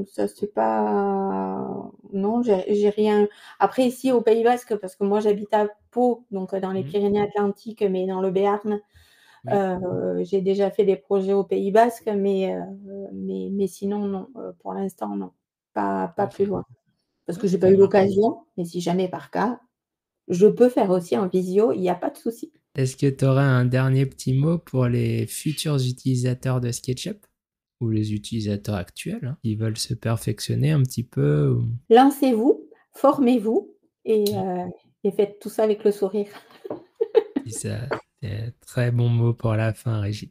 B: ça c'est pas non, j'ai rien. Après ici au Pays basque, parce que moi j'habite à Pau, donc dans les
A: Hmm,
B: Pyrénées-Atlantiques, mais dans le Béarn,
A: oui,
B: j'ai déjà fait des projets au Pays basque, mais sinon non, pour l'instant non, pas plus
A: ok.
B: loin. Parce que
A: Ouais,
B: j'ai pas
A: ça
B: eu
A: marche.
B: l'occasion, mais si jamais par cas, je peux faire aussi en visio, il y a pas de souci.
A: Est-ce que tu aurais un dernier petit mot pour les futurs utilisateurs de SketchUp ou les utilisateurs actuels hein, qui veulent se perfectionner un petit peu
B: Lancez-vous, formez-vous et
A: Ouais,
B: heu et faites tout ça avec le sourire.
A: c'est ça. C'est un très bon mot pour la fin, Régis.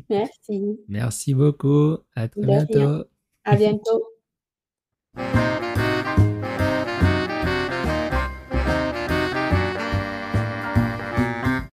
B: Merci,
A: Merci beaucoup. À très
B: de rien.
A: bientôt.
B: À bientôt.